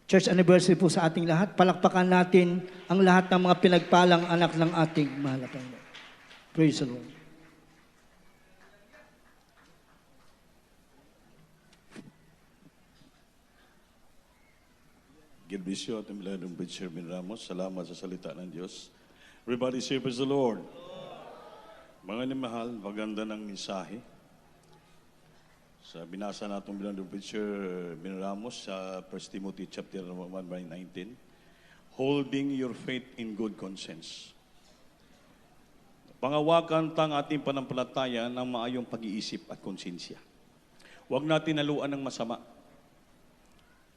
church anniversary po sa ating lahat. Palakpakan natin ang lahat ng mga pinagpalang anak ng ating mahal na Panginoon. Praise the Lord. God bless you, ating Miladong Preacher Ben Ramos. Salamat sa salita ng Diyos. Everybody say, praise the Lord. Mga mahal, maganda ng mensahe. Sa binasa natong Miladong Preacher Ben Ramos sa 1 Timothy chapter 1 verse 19, holding your faith in good conscience. Pangawakan tang ating panampalataya ng maayong pag-iisip at konsensya. Huwag natin haluan ng masama.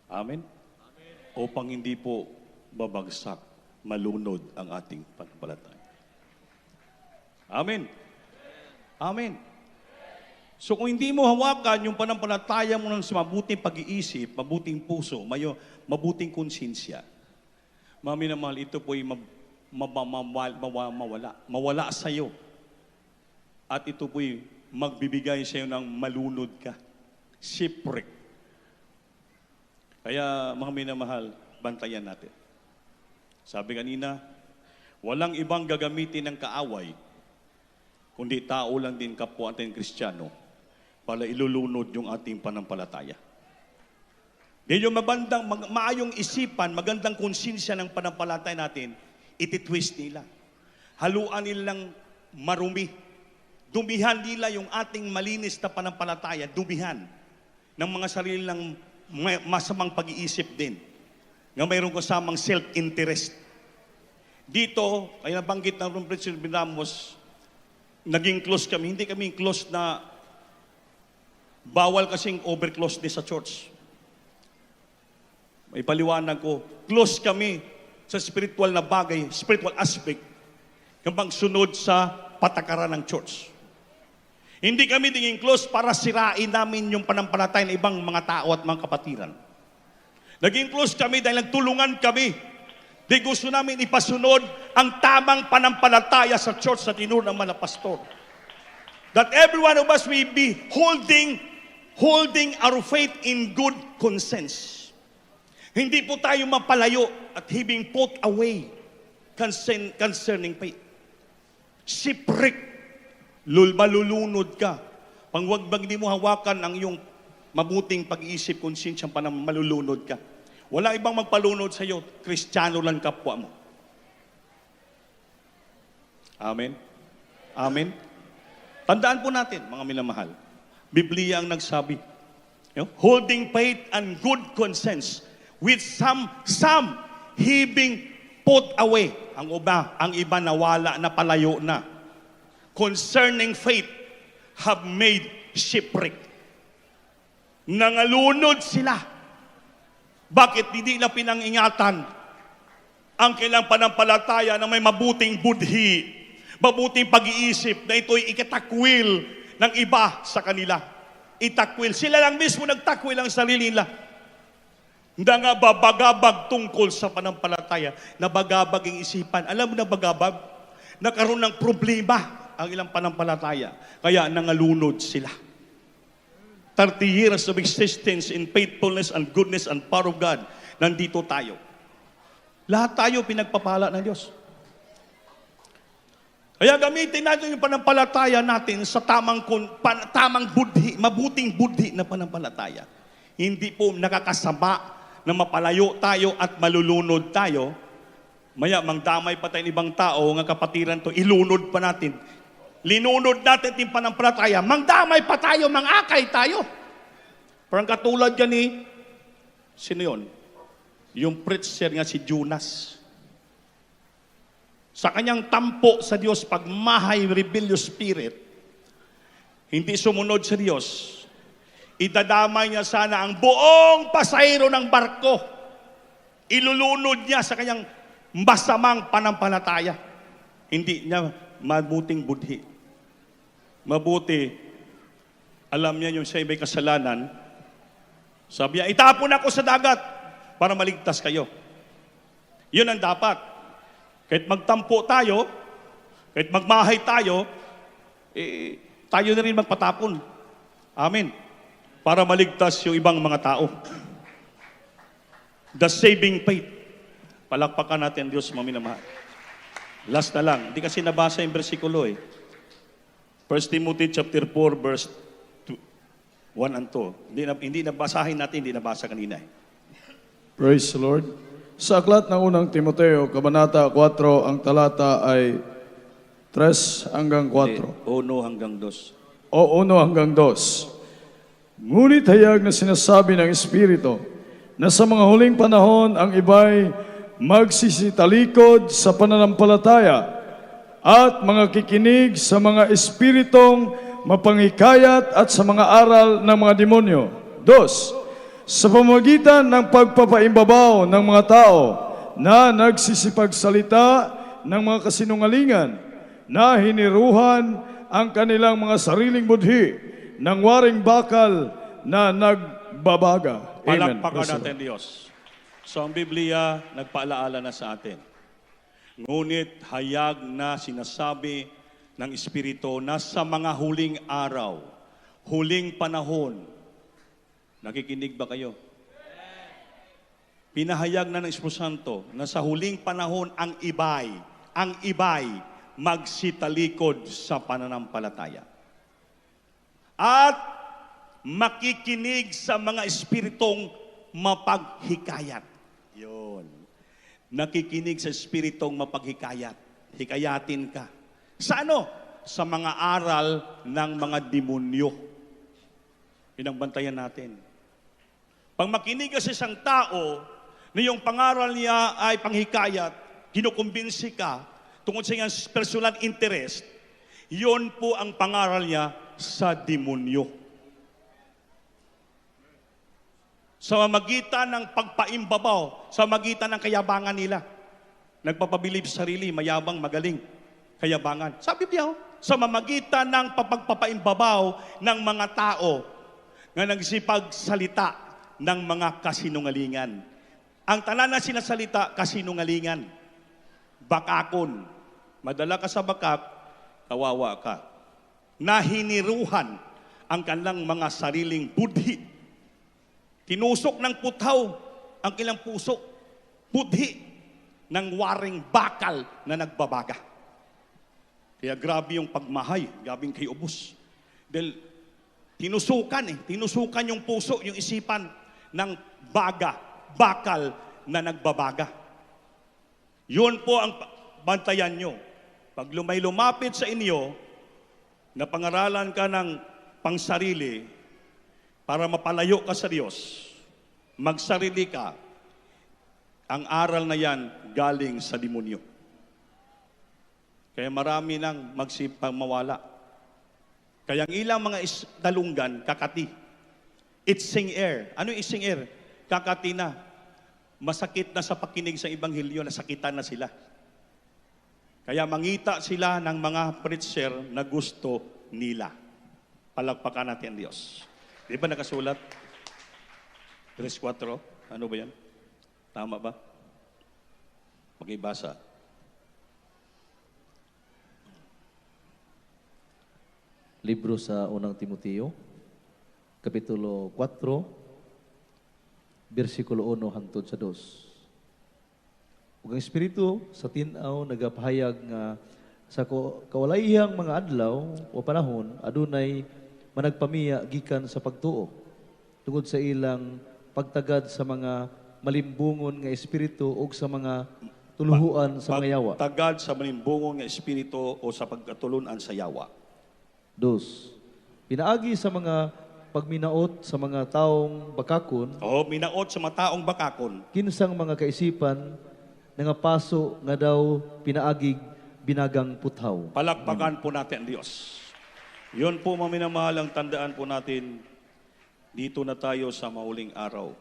Amen? Upang hindi po babagsak, malunod ang ating panampalataya. Amen. Amen. So kung hindi mo hawakan yung panampalataya mo ng mabuting pag-iisip, mabuting puso, mabuting konsensya, mami na mahal, ito po ay mawala sa iyo. At ito po ay magbibigay sa iyo ng malunod ka. Shipwreck. Kaya mga minamahal, bantayan natin. Sabi kanina, walang ibang gagamitin ng kaaway, kundi tao lang din kapwa ating Kristiyano para ilulunod yung ating panampalataya. Yan yung maayong isipan, magandang konsensya ng panampalataya natin, ititwist nila. Haluan nilang marumi. Dumihan nila yung ating malinis na panampalataya, dumihan ng mga sarilang masamang pag-iisip din nga mayroon kasamang self-interest. Dito, ay nabanggit ng Preacher Ben Ramos, naging close kami. Hindi kami close na bawal kasing over-closeness sa church. May paliwanag ko, close kami sa spiritual na bagay, spiritual aspect, kapag sunod sa patakaran ng church. Hindi kami naging close para sirain namin yung panampalataya ng ibang mga tao at mga kapatiran. Naging close kami dahil nagtulungan kami. Di gusto namin ipasunod ang tamang panampalataya sa church sa tinuro ng mga pastor. That every one of us will be holding our faith in good conscience. Hindi po tayo mapalayo at being put away concerning faith. Shipwreck. Malulunod ka. Pangwagbag di mo hawakan ang iyong mabuting pag-iisip, konsensyang panang malulunod ka. Wala ibang magpalunod sa iyo, Kristiyano lang kapwa mo. Amen? Amen? Tandaan po natin, mga minamahal, Biblia ang nagsabi, holding faith and good conscience with some being put away. Ang iba nawala na palayo na. Concerning faith, have made shipwreck. Nangalunod sila. Bakit hindi na pinangingatan ang kailang panampalataya na may mabuting budhi, mabuting pag-iisip na ito'y ikatakwil ng iba sa kanila. Itakwil. Sila lang mismo nagtakwil ang sarili nila. Hindi nga babagabag tungkol sa panampalataya, nabagabag ang isipan. Alam mo na bagabag? Nagkaroon ng problema ang ilang panampalataya. Kaya nangalunod sila. 30 years of existence in faithfulness and goodness and power of God. Nandito tayo. Lahat tayo pinagpapala ng Diyos. Kaya gamitin natin yung panampalataya natin sa tamang budhi, mabuting budhi na panampalataya. Hindi po nakakasama na mapalayo tayo at malulunod tayo. Maya, mangdamay pa tayo ng ibang tao, ng kapatiran to, ilunod pa natin. Linunod natin yung panampalataya, mangdamay pa tayo, mangakay tayo. Parang katulad yan sino yun? Yung preacher nga si Jonas. Sa kanyang tampo sa Diyos, pagmahay, rebellious spirit, hindi sumunod sa Diyos, idadamay niya sana ang buong pasahero ng barko. Ilulunod niya sa kanyang masamang panampalataya. Hindi niya mabuting budhi. Mabuti, alam niya yung siya may kasalanan, sabi niya, itapon ako sa dagat para maligtas kayo. Yun ang dapat. Kahit magtampo tayo, kahit magmahay tayo, tayo na rin magpatapon. Amen. Para maligtas yung ibang mga tao. The saving faith. Palakpakan natin ang Diyos, maminamahal. Last na lang. Hindi kasi nabasa yung bersikulo eh. 1 Timothy chapter 4, verse 1 and 2. Hindi nabasahin natin, hindi nabasa kanina eh. Praise the Lord. Sa aklat ng unang Timoteo, Kabanata 4, ang talata ay 3 hanggang 4. 1 hanggang 2. O 1 hanggang 2. Ngunit hayag na sinasabi ng Espiritu na sa mga huling panahon ang iba'y magsisitalikod sa pananampalataya at mga kikinig sa mga espiritong mapanghikayat at sa mga aral ng mga demonyo. 2. Sa pamamagitan ng pagpapaimbabaw ng mga tao na nagsisipagsalita ng mga kasinungalingan na hiniruhan ang kanilang mga sariling budhi ng waring bakal na nagbabaga. Amen. Palakpakan natin Diyos. So ang Biblia, nagpaalaala na sa atin. Ngunit hayag na sinasabi ng Espiritu na sa mga huling araw, huling panahon, nakikinig ba kayo? Pinahayag na ng Espiritu Santo na sa huling panahon ang iba'y magsitalikod sa pananampalataya. At makikinig sa mga espiritong mapaghikayat. Yun. Nakikinig sa espiritong mapaghikayat. Hikayatin ka. Sa ano? Sa mga aral ng mga demonyo. Pinagbantayan natin. Pag makinig ka sa isang tao na yung pangaral niya ay panghikayat, kinukumbinsi ka tungkol sa iyong personal interest, yun po ang pangaral niya sa demonyo. Sa magitan ng pagpaimbabaw, sa magitan ng kayabangan nila. Nagpapabilib sa sarili, mayabang, magaling, kayabangan. Sabi niya, sa mamagitan ng pagpapaimbabaw ng mga tao na nagsipagsalita ng mga kasinungalingan. Ang tanan na sinasalita, kasinungalingan. Bakakon. Madala ka sa bakak, kawawa ka. Nahiniruhan ang kanilang mga sariling budhi. Tinusok ng puthaw ang kilang puso. Budhi ng waring bakal na nagbabaga. Kaya grabe yung pagmahay, grabing kay ubos. Dahil tinusukan yung puso, yung isipan ng bakal na nagbabaga. Yun po ang bantayan nyo. Pag lumapit sa inyo, na pangaralan ka ng pangsarili, para mapalayo ka sa Diyos, magsarili ka, ang aral na yan galing sa demonyo. Kaya marami nang magsipang mawala. Kaya ang ilang mga dalunggan, kakati. Itsing air. Ano yung itsing air? Kakati na. Masakit na sa pakinig sa Ebanghelyo, nasakitan na sila. Kaya mangita sila ng mga preacher na gusto nila. Palakpakan natin ang Diyos. Di ba nakasulat? 3:4? Ano ba yan? Tama ba? Magibasa. Libro sa unang Timoteo, Kapitulo 4, versikulo 1 hangtod sa 2. Ug ang Espiritu sa tin-aw nagapahayag nga sa kawalayhang mga adlaw o panahon adunay managpamiya gikan sa pagtuo tungod sa ilang pagtagad sa mga malimbungon nga espiritu o sa mga tuluhuan sa mga yawa. Pagtagad sa malimbungon nga espiritu o sa pagkatulunan sa yawa. 2. Pinaagi sa mga pagminaot sa mga taong bakakon, O minaot sa mga taong bakakon, kinsang mga kaisipan nga paso nga daw pinaagig binagang puthaw. palakpakan po natin ang Diyos. Yun po, mga minamahal, ang tandaan po natin, dito na tayo sa mahuling araw.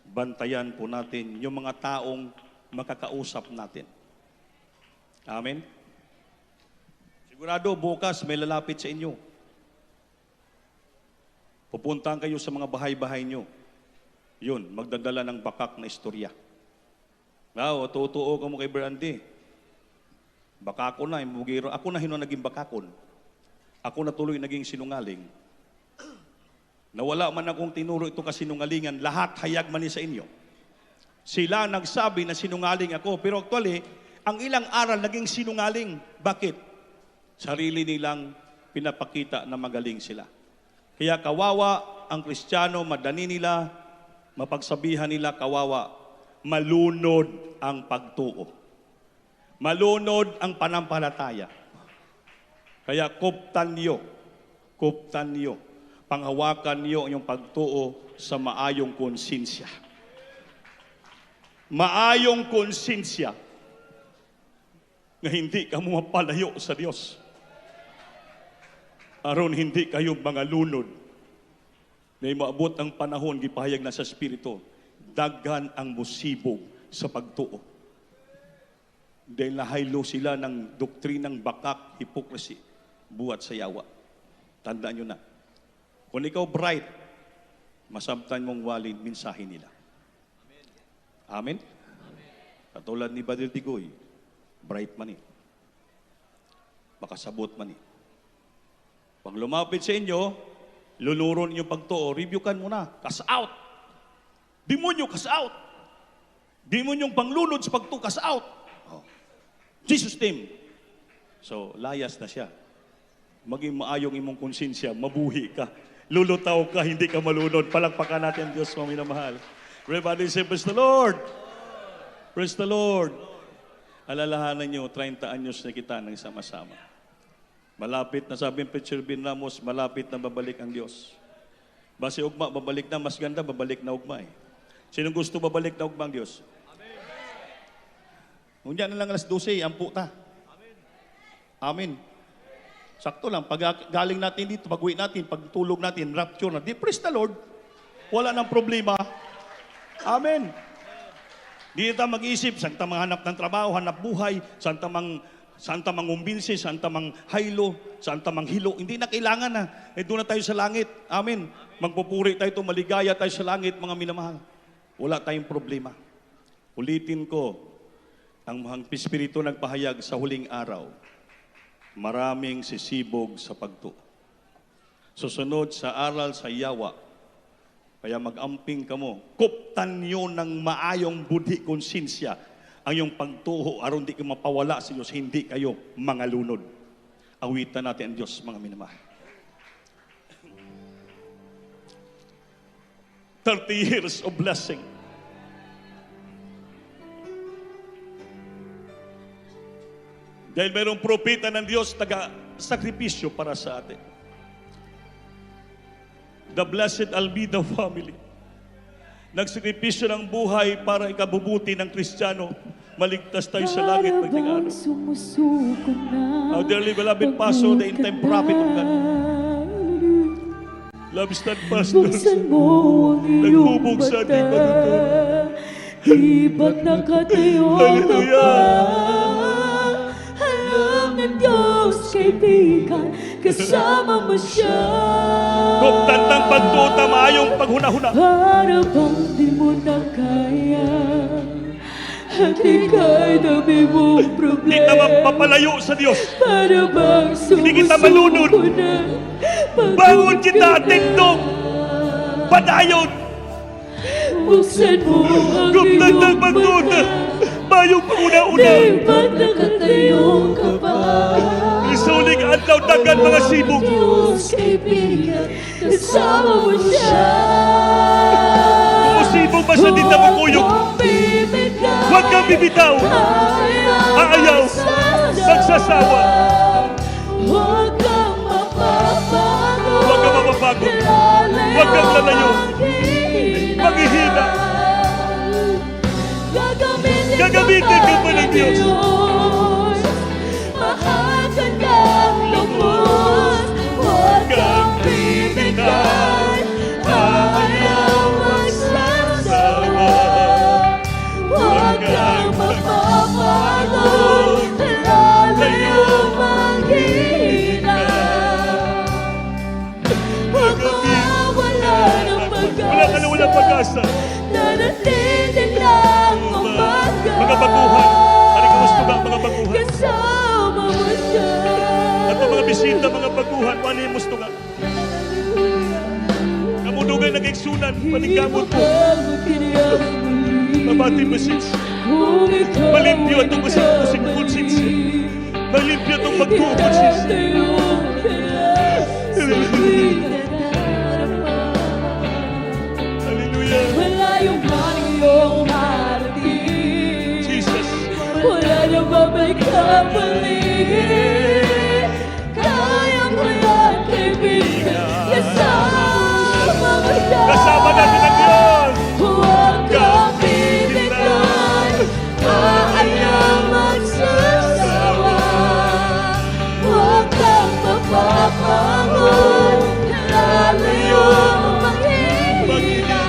Bantayan po natin yung mga taong makakausap natin. Amen? Sigurado, bukas may lalapit sa inyo. Pupuntahan kayo sa mga bahay-bahay nyo. Yun, magdadala ng bakak na istorya. Totoo ka mo kay Brandy. Bakakon na, imugiro. Ako na naging bakakon. Ako na tuloy naging sinungaling. Nawala man akong tinuro ito kasinungalingan, lahat hayag man ni sa inyo. Sila nagsabi na sinungaling ako, pero actually, ang ilang aral naging sinungaling. Bakit? Sarili nilang pinapakita na magaling sila. Kaya kawawa ang Kristiyano, madani nila, mapagsabihan nila kawawa, malunod ang pagtuo. Malunod ang panampalataya. Kaya kuptan niyo, panghawakan niyo yung pagtuo sa maayong konsensya. Maayong konsensya na hindi ka mapalayo sa Diyos. Aron hindi kayo mga lunod na maabot ang panahon gipahayag na sa Espiritu, daghan ang musibog sa pagtuo. Dahil nahaylo sila ng doktrinang bakak, hypocrisy, buhat sa yawa. Tandaan nyo na. Kung ikaw bright, masabtan mong walin mensahe nila. Amen? Katulad ni Badil Tigoy, bright man eh. Makasabot man eh. Pag lumapit sa inyo, luluron yung pagtuo, reviewkan mo na. Cast out. Demonyo, cast out. Demonyong panglunod sa pagtuo, cast out. Oh. Jesus name. So, layas na siya. Maging maayong imong konsensya, mabuhi ka. Lulutaw ka, hindi ka malunod. Palakpakan natin, Diyos mo minamahal. Everybody say, praise the Lord. Praise the Lord. Alalahanan nyo, 30 anyos na kita nang sama-sama. Malapit na, sabi ng Preacher Ben Ramos, malapit na babalik ang Diyos. Base ugma, babalik na, mas ganda, babalik na ugma eh. Sinong gusto babalik na ugma ang Diyos? Amen. Na lang alas 12, ampu ta. Amen. Sakto lang, pag galing natin dito, pag-uwi natin, pagtulog natin, rapture na, di praise the Lord. Wala nang problema. Amen. Di tayo mag-isip, saan tayo manghanap ng trabaho, hanap buhay, saan tayo mangumbinsi, saan tayo manghaylo, saan tayo manghilo. Hindi na kailangan na. Doon na tayo sa langit. Amen. Magpupuri tayo ito, maligaya tayo sa langit, mga minamahal. Wala tayong problema. Ulitin ko, ang mahang Espiritu nagpahayag sa huling araw, maraming sisibog sa pagtuo. Susunod sa aral sa yawa, kaya mag-amping ka mo, kuptan nyo ng maayong budhi konsensya ang iyong pagtuho aron di ka mapawala sa Diyos, hindi kayo mga lunod. Awitan natin ang Diyos, mga minamahal. 30 years of blessing. Dahil mayroong propeta ng Diyos taga-sakripisyo para sa atin. The Blessed Almeida family. Nagsakripisyo ng buhay para ikabubuti ng Kristiyano. Maligtas tayo sa langit pagtingalo. Our dearly beloved pastor, the end-time prophet of God. Love steadfastness. Nagbubog sa ating manutunod. Hibag na katayo ka pa. Alam ng Diyos, kaibigan, kasama mo siya. Kuptan ng pagtuta, maayong paghuna-huna. Para bang di mo na kaya, at ika'y dami mong problema. Hindi na mapapalayo sa Diyos. Para bang Hindi kita malunod. Bangon kita, tindog. Padayon. Buksan mo ang Kuptan ng iyong pagtuta, mata. maayong paghuna-una. Di ba't nakatayo ka pa? Isuling adlaw dagan mga sibog. Diyos, kaibigan, kasama mo siya. Musibog ba sa din na magkuyog? Huwag kang bibitaw. Aayaw. Magsasawa. Huwag kang mapapago. Huwag kang mapapago. Huwag kang lalayo. Maghihina. Gagamitin ka pa ng Diyos. Mahal ka ng lubos. Huwag kang bibigay. Ayaw magsasawa. Huwag kang mapapagod. Lalayo maghihina. Huwag mawawala ng Wala ka na walang pag-asa. Nanatiling lang umaga. Mga baguhan. Ano ka gusto ba, mga baguhan? Kasama mo siya. At ang mga bisita, mga baguhan, wala yung gusto nga. Namudugay nag-eksunan, paningkamot mo. Hindi mo ba magkiniyang muli? Mabati besis. Kung ikaw Malimpyo at tumusik-tusik ay pulsit. nagmamali, Malimpyo itong magtubusis. tayo kaya sa pinagharap. Hallelujah. Wala yung planong iyong marating. Jesus. Wala nang babalik kapalit. Kaya mo yan, kaibigan. Kasama mo yan. Kasama natin ang Diyos. Huwag kang bibigyan. Ayaw magsasawa. Huwag kang mapapagod. Lalayo manghihina.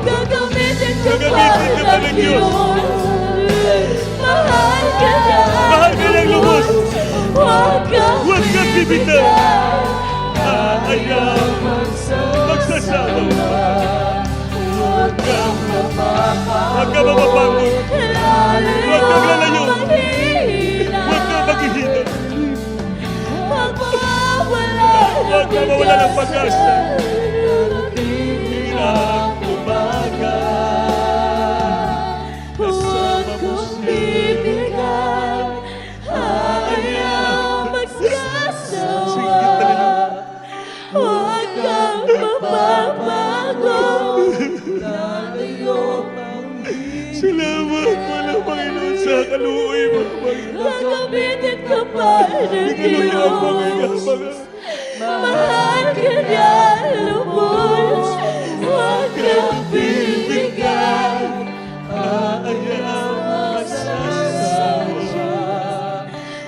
Gagamitin ka pa ng Diyos. Mahal ka na. Mahal ka ng lubos. Huwag kang Huwag kang bibigyan. Ayaw magsasawa. Huwag kang Huwag ka mapapagod. Huwag kang lalayo. manghihina. Huwag ka maghihina. Huwag mawawala Huwag ka mawala ng pag-asa. Hirap umaga. Huwag kang bibigyan. Ayaw magsasawa. Huwag kang mapapago. Lalayo Salamat pala, Panginoon, sa kaluoy mo, Panginoon. gagamitin ka pa ng Ikaw ang Diyos. Panginoon. Mahal ka niya, lubos. Huwag kang bibigyan. Ayaw magsasawa.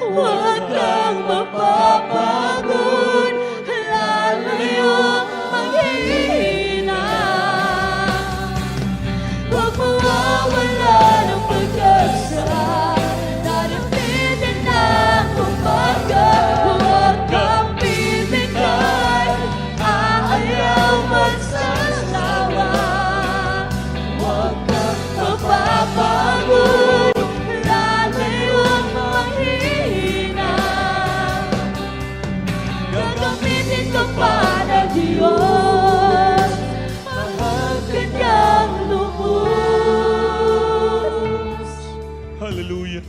Huwag kang mapapagod. Lalayong manghihina. Huwag mawawala ng pag-asa. Darating na ang umaga. Huwag kang bibigyan. Ayaw magsasawa. Huwag kang mapapagod. Lalayong manghihina. Gagamitin ka pa ng Diyos. Mahal ka niyang lubos. Hallelujah.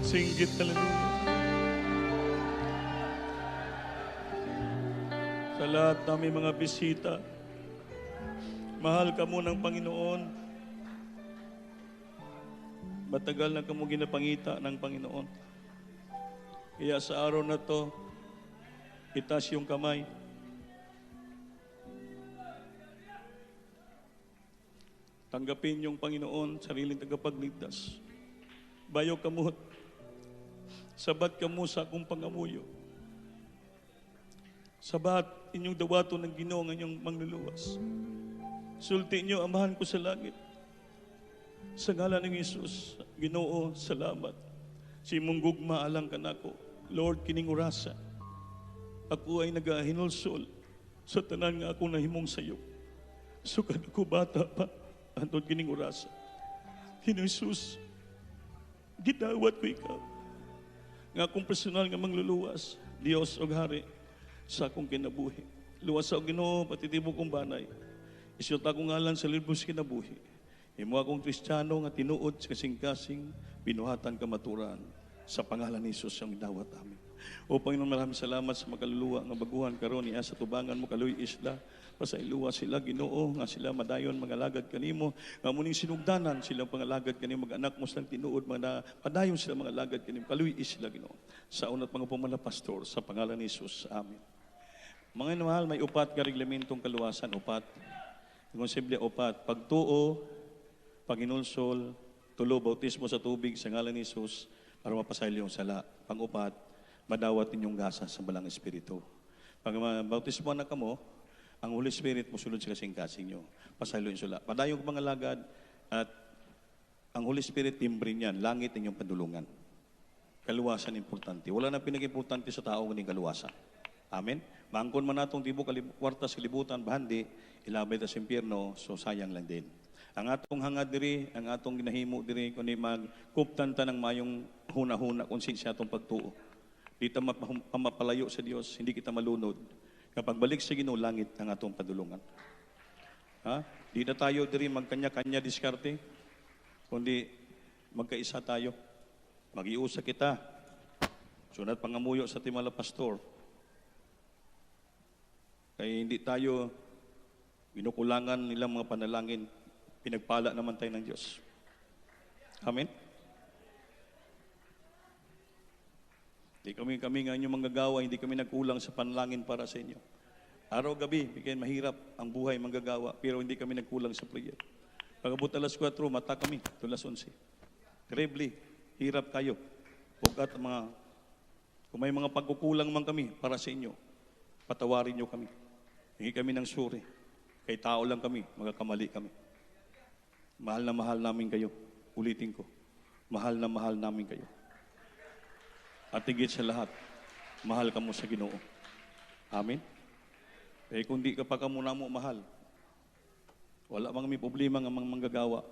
Singgit, hallelujah. Sa lahat namin mga bisita, mahal ka mo ng Panginoon. Matagal na kamo ginapangita ng Panginoon. Kaya sa araw na to, itaas yung kamay. Tanggapin yung Panginoon, sariling tagapagligtas. Bayo kamot, sabat kamo sa akong pangamuyo. Sabat inyong dawato ng Ginoo nga inyong mangluluwas. Sulti inyo, amahan ko sa langit. Sa ngalan ng Isus, Ginoo, salamat. Si imong gugma alang kanako. Lord, kining orasa. Ako ay nagahinulsol sa tanan nga ako nahimong sayo. Sukad ako bata pa, antod kining orasa. Ginoo Jesus, gidawat ko ikaw. Nga akong personal nga mangluluwas, Dios og Hari, sa akong kinabuhi. Luwas sa Ginoo, patitibok kong banay. Isyot akong ngalan sa libos kinabuhi. Imo akong Kristiyano nga tinuod sa kasing-kasing, binuhatan kamaturan sa pangalan ni Jesus ang dawat amin. O Panginoon, maraming salamat sa makaluluwa nga baguhan karon niya sa tubangan mo kaluy isla. Pasailuwa sila Ginoo nga sila madayon mga lagad kanimo nga muning sinugdanan silang pangalagad kanimo mag-anak mo silang tinuod mga padayon sila mga lagad kanimo kaluy isla Ginoo. Sa unat mga pumana pastor sa pangalan ni Jesus. Amen. Mga mahal, may upat ka reglamentong kaluwasan, upat. Konsepte upat, pagtuo, Panginulsol, tulo, bautismo sa tubig sa ngalan ni Jesus para mapasaylo yung sala. Pang-upat, madawat ninyong gasa sa balang espiritu. Pag bautismo na kamo, ang Holy Spirit mo sulod sa kasing-kasing nyo. Pasaylo yung sala. Padayong mga lagad at ang Holy Spirit timbre niyan, langit ninyong padulungan. Kaluwasan importante. Wala na pinag-importante sa tao ng kaluwasan. Amen? Maangkon man natong tibo kwarta sa libutan, bahandi, ilabay ta sa impyerno, so sayang lang din. Ang atong hangad diri, ang atong ginahimo diri kundi magkuptan ta ng mayong huna-huna kung siya atong pagtuo. Di ta mapalayo sa Dios, hindi kita malunod. Kapag balik sa Ginoo langit ang atong padulungan. Ha? Di na tayo diri magkanya-kanya diskarte, kundi magkaisa tayo. Mag-iusa kita. Sunat pangamuyo sa Timala Pastor. Kaya hindi tayo binukulangan nilang mga panalangin. Pinagpala naman tayo ng Diyos. Amen? Hindi kami nga inyong manggagawa, hindi kami nagkulang sa panalangin para sa inyo. Araw-gabi, bigyan mahirap ang buhay manggagawa, pero hindi kami nagkulang sa prayer. Pag-abot alas 4, mata kami, tulas 11. Terribly, hirap kayo. Huwag kung may mga pagkukulang man kami para sa inyo, patawarin nyo kami. Hingi kami ng suri. Kay tao lang kami, magkakamali kami. Mahal na mahal namin kayo. Ulitin ko, mahal na mahal namin kayo. At higit sa lahat, mahal ka mo sa Ginoo. Amen? Eh kung di ka pa ka muna mo mahal, wala mang may problema ng mga manggagawa.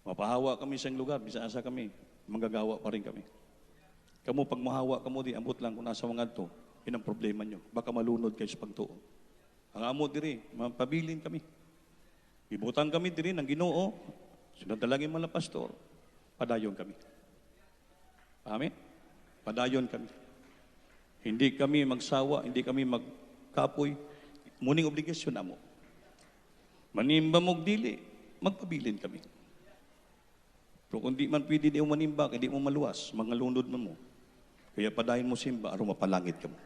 Mapahawa kami sa lugar, bisa-asa kami, manggagawa pa rin kami. Kamu pag mahawa kamo di, ambot lang kung nasa mga to, yun ang problema nyo. Baka malunod kayo sa pagtuo. Ang amo diri, mapabilin kami. Ibutan kami diri ng Ginoo, sunod dalangin mga pastor, padayon kami. Amen? Padayon kami. Hindi kami magsawa, hindi kami magkapoy. Muning obligasyon na mo. Manimba mong dili, magpabilin kami. Pero kung di man pwede di mo manimba, hindi mo maluwas, mga lunod mo. Kaya padayon mo simba, araw mapalangit ka mo.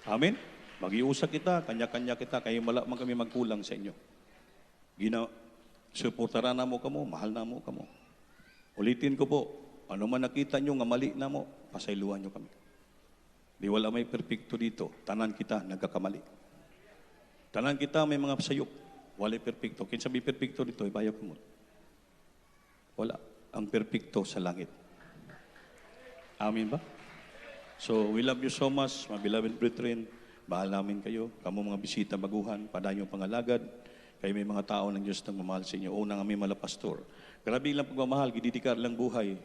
Amen? Mag-iusa kita, kanya-kanya kita, kaya man kami magkulang sa inyo. Suportaran na mo kamo, mahal na mo kamo. Ulitin ko po, ano man nakita nyo nga mali na mo, pasayluhan nyo kami. Di wala may perpekto dito, tanan kita nagkakamali. Tanan kita may mga sayop, wala perpekto. Kinsa may perpekto dito, ibayaw ko mo. Wala. Ang perpekto sa langit. Amin ba? So, we love you so much, my beloved brethren. Bahal namin kayo. Kamu mga bisita baguhan, padayong pangalagad. Kayo may mga tao ng Diyos na mamahal sa inyo. Unang aming mala pastor. Grabe lang pagmamahal, gididikar lang buhay.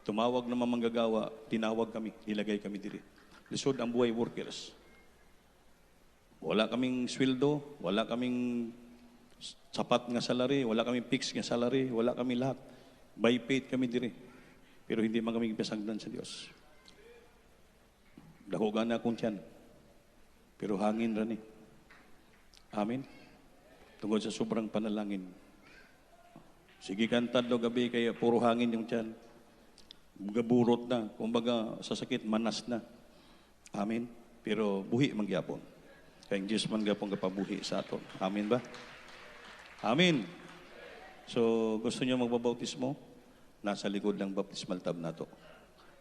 Tumawag na manggagawa, tinawag kami, nilagay kami diri. Lisod ang buhay workers. Wala kaming sweldo, wala kaming sapat nga salary, wala kaming fixed nga salary, wala kami lahat. By faith kami diri. Pero hindi man kami pasagdan sa Diyos. Dahogan na akong tiyan. Pero hangin rin eh. Amen. Tungkol sa sobrang panalangin. Sige kantad do gabi kaya puro hangin yung tiyan. Gaburot na. Kumbaga sa sakit, manas na. Amen. Pero buhi mangyapon. Kaya Diyos man gapong kapabuhi sa aton. Amen ba? Amen. So, gusto niyo magbabautismo? Nasa likod ng baptismal tab na to.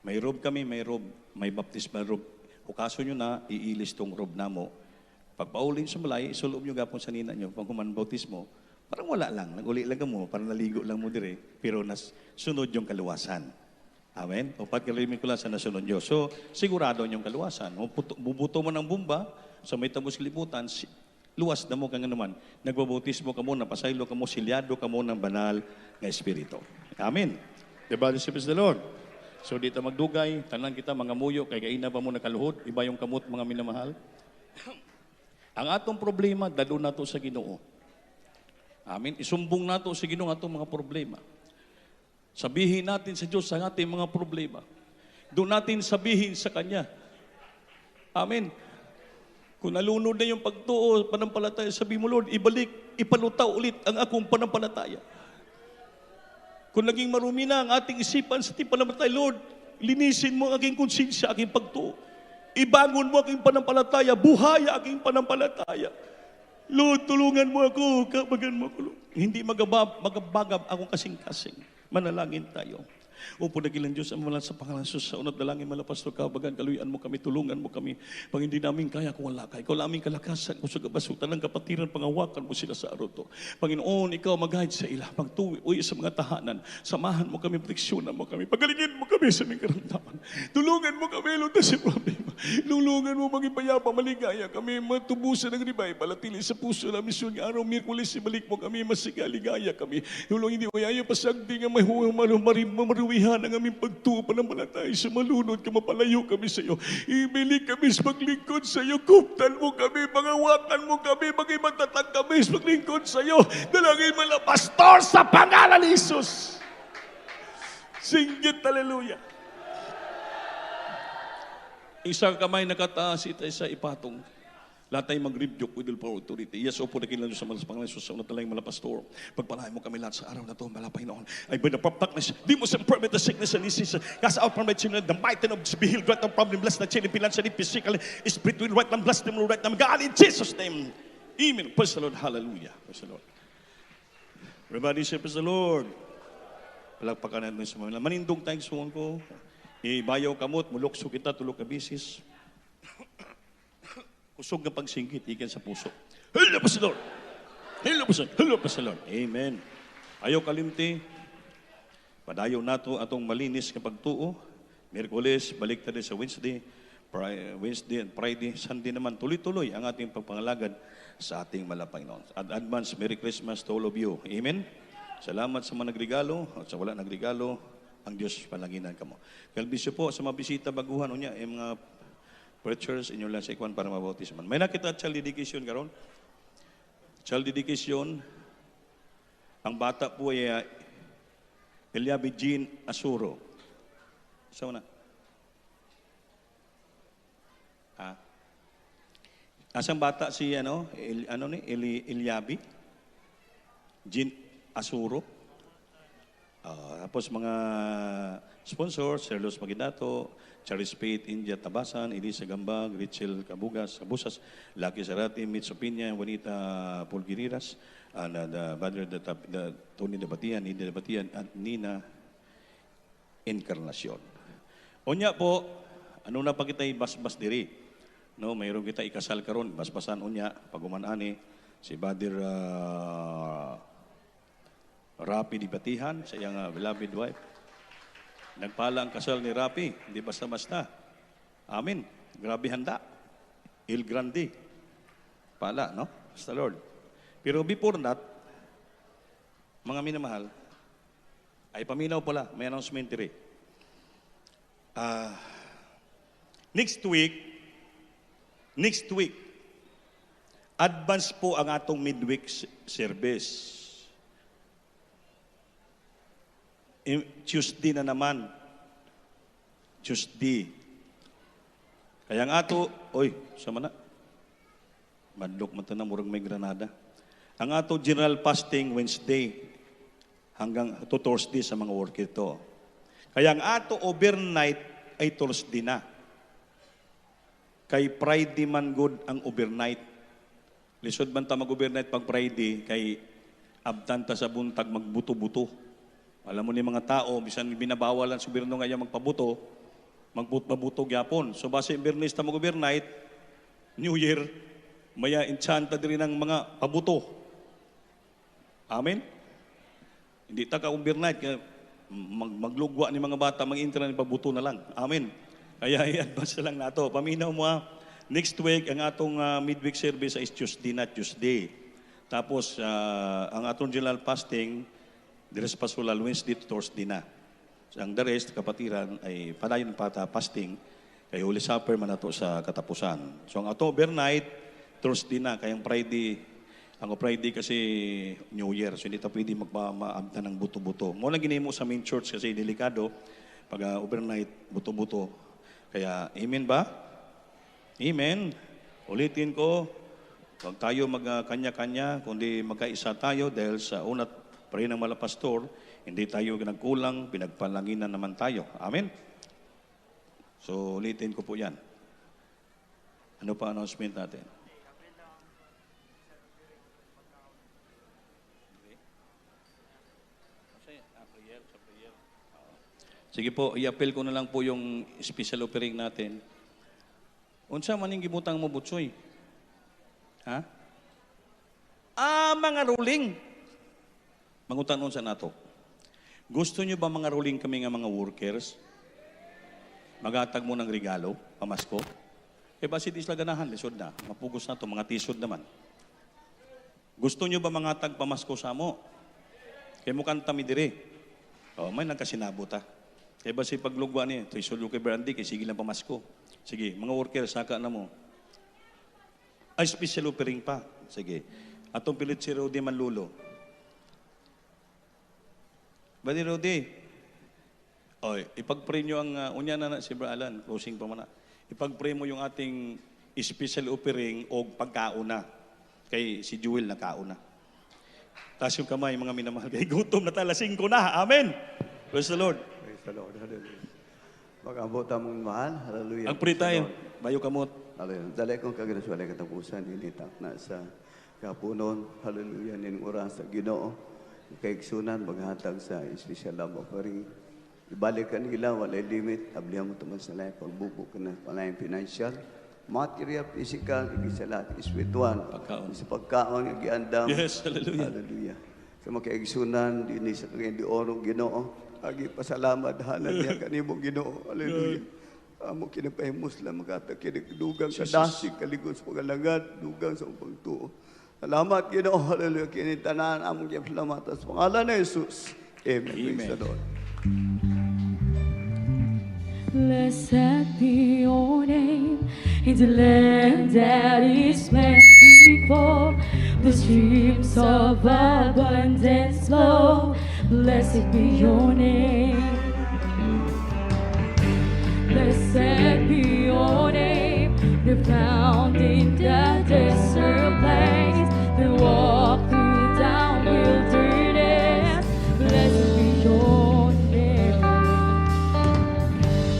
May robe kami, may robe. May baptismal robe. Hukaso nyo na, iilis tong robe na mo. Pagpaulin sa malay, isulob nyo gapon sa nina nyo. Pag human bautismo, parang wala lang. Nag-uli lang mo, parang naligo lang mo dire. Pero sunod yung kaluwasan. Amen? O pagkalimin ko lang sa nasunod Diyos. So, sigurado yung kaluwasan. Bubuto mo ng bumba, sa may tabos kalibutan, luwas na mo kang naman. Nagbabautismo ka mo, napasaylo ka mo, silyado ka mo ng banal na Espiritu. Amen. Diba, this is the Lord. So, dito magdugay, tanan kita, mga muyo, kay kaina ba mo nakaluhod, iba yung kamot, mga minamahal. Ang atong problema, dalo na to sa Ginoo. Amen. Isumbong na to sa Ginoo atong mga problema. Sabihin natin sa Diyos ang ating mga problema. Doon natin sabihin sa Kanya. Amen. Kung nalunod na yung pagtuo, panampalataya, sabi mo, Lord, ibalik, ipalutaw ulit ang akong panampalataya. Kung naging marumi na ang ating isipan sa ating panampalataya, Lord, linisin mo ang aking konsensya, aking pagtuo. Ibangon mo aking panampalataya, buhaya aking panampalataya. Lord, tulungan mo ako, kabagan mo ako, Lord. Hindi magabagab akong kasing-kasing. Manalangin tayo. Upo nagilang Diyos ang malang sa pangalan sa unat dalangin mala pastor kabagan kaluyan mo kami, tulungan mo kami. Pag hindi namin kaya kung wala ka, ikaw laming kalakasan kung sa kabasutan ng kapatiran, pangawakan mo sila sa araw to. Panginoon, ikaw mag-guide sa ila, magtuwi sa mga tahanan, samahan mo kami, proteksyonan mo kami, pagalingin mo kami sa aming karamdaman. Tulungan mo kami, lutas sa problema. Tulungan mo maging payapa, maligaya kami, matubusan ng revival, atili sa puso na misyon ng araw, Miyerkules, ibalik mo kami, masigaligaya kami. Tulong hindi mo yayo pasagdi nga may maru kaluwihan ang aming pagtuo pananampalataya sa malunod ka mapalayo kami sa iyo. Ibili kami sa paglingkod sa iyo. Kuptan mo kami, pangawakan mo kami, maging matatag kami sa paglingkod sa iyo. Dalangin mo lang, Pastor, sa pangalan ni Jesus. Singgit, hallelujah. Isang kamay nakataas ito sa ipatong. Lahat tayo mag-rebuke with all power authority. Yes, opo, nakilan sa mga pangalan Jesus, sa unang talay mga pastor. Pagpalain mo kami lahat sa araw na ito, malapay noon. I bind the darkness, demons and permit the sickness and disease. Cast out from my children, the mighty of be healed, right now, problem, bless the children, financially, physically, spiritually, right now, bless them, right now, God, in Jesus' name. Amen. Praise the Lord, hallelujah. Praise the Lord. Everybody say, praise the Lord. Palagpakan natin sa mga manindong tayong suwan ko. Ibayaw kamot, mulokso kita, tulog ka bisis. Kusog na pagsinggit, ikan sa puso. Hello, Praise the Lord. Hello, Praise the Lord. Amen. Ayaw kalimti. Padayaw nato atong malinis na pagtuo. Miyerkules, balik tayo sa Wednesday. Wednesday and Friday. Sunday naman, tuloy-tuloy ang ating pagpangalagad sa ating malapay noon. Advance, Merry Christmas to all of you. Amen. Salamat sa mga nagregalo at sa wala nagregalo. Ang Diyos palanginan ka mo. Kalbisyo po sa mga bisita baguhan niya, mga preachers inyo lang sa ikwan para mabautisman. May nakita child dedication karon. Child dedication, ang bata po ay Eliabi Jean Asuro. Saan na? Asang bata si Eliabi Jean Asuro. Tapos mga sponsors, Sir Los Maginato, Charles Pate, India Tabasan, Elisa Gambag, Richel Cabugas, Abusas, Lucky Sarati, Mitch Opinia, Juanita Pulgiriras, and the Badr, the Tony Dabatian, Nina Dabatian, at Nina Encarnacion. Unya po, ano na pa kita basbas diri? No, mayroon kita ikasal karon, basbasan unya, pagumanani, si Badir Rapi Dibatihan, sa iyang beloved wife. Nagpala ang kasal ni Rapi, hindi basta-basta. Amen. Grabe handa. Il Grande. Pala, no? Basta Lord. Pero before that, mga minamahal, ay paminaw pala, may announcement rin. Next week, advance po ang atong midweek service. Tuesday na naman. Tuesday. Kaya ang ato, sama na. Madlok man na, murang may granada. Ang ato general fasting Wednesday hanggang to Thursday sa mga worker to. Kaya ang ato overnight ay Thursday na. Kay Friday man good ang overnight. Lisod man ta mag-overnight pag Friday, kay abtanta sa buntag magbuto-buto. Alam mo ni mga tao, bisan binabawalan sa gobyerno ngayon magpabuto gyapon. So base Bernis ta mag-overnight, New Year, maya enchanta din ng mga pabuto. Amen? Hindi ta ka overnight, maglugwa ni mga bata, mag-intra ni pabuto na lang. Amen? Kaya i-advance na lang nato. Paminaw mo next week, ang atong midweek service is Tuesday na Tuesday. Tapos, ang atong general fasting, Deres Pasulal, Wednesday to Thursday na. So, ang the rest, kapatiran, ay padayon pata fasting, kay Holy Supper man nato sa katapusan. So, ang ato overnight, Thursday na, kayang Friday, ang Friday kasi New Year, so hindi ta pwede magmaamta ng buto-buto. Muna ginimo sa main church kasi delikado, pag overnight, buto-buto. Kaya, amen ba? Amen. Ulitin ko, huwag tayo magkanya-kanya, kundi magkaisa tayo dahil sa unat pare ng mga pastor, hindi tayo nagkulang, pinagpalanginan naman tayo. Amen? So, ulitin ko po yan. Ano pa announcement natin? Sige po, i-appeal ko na lang po yung special offering natin. Unsa maning gibutang mo, Butsoy? Ha? Mga ruling. Mangutan sa nato. Gusto nyo ba mga ruling kami nga mga workers? Magatag mo ng regalo, pamasko? Basit isla ganahan, lisod na. Mapugos na to, mga tisod naman. Gusto nyo ba mga tag pamasko sa mo? Kaya mo kanta mi dire. May nagkasinabot ha. Kaya ba si paglugwa niya, ito isulyo kay Brandy, kay sige lang pamasko. Sige, mga worker, saka na mo. Ay, special offering pa. Sige. Atong pilit si Rudy Manlulo. Bali, Rudy. Oy, ipag-pray nyo ang, unya na si Bra Alan, closing pa man na. Ipag-pray mo yung ating special offering o pagkauna. Kay si Jewel na kauna. Taas yung kamay, mga minamahal. Kay gutom na tala, 5 na. Amen. Praise the Lord. Praise the Lord. Hallelujah. Mag-abot among mahal. Hallelujah. Ang pray Praise the tayo. Lord. Bayo kamot. Hallelujah. Dali kong kagraswalay katapusan, initak na sa kapunon. Hallelujah. Ning oras sa Ginoo. Kaiksunan, maghatag sa espesyal love offering. Ibalik ka nila, walay limit. Ablihan mo tumas na lang, pagbubuk ka na palayang financial. Material, physical, igisalat, spiritual. Pagkaon. Sa pagkaon, igiandam. Yes, hallelujah. Hallelujah. Sa makaigsunan, din sa kagayang di orong Ginoo. Agi pasalamat, hanan niya kanimong Ginoo. Hallelujah. Amo kinapahimos lang magkata kinidugang kadasig kaligos pagalagad, dugang sa pagtuo. Salamat Ginoo. Hallelujah. Kinitanan among diyang salamat sa pangalan ni Jesus. Amen. Praise the Lord. Blessed be your name in the land that is plenty before the streams of abundance flow. Blessed be your name. Blessed be your name. They're found in the desert place. They walk through down wilderness. Blessed be your name.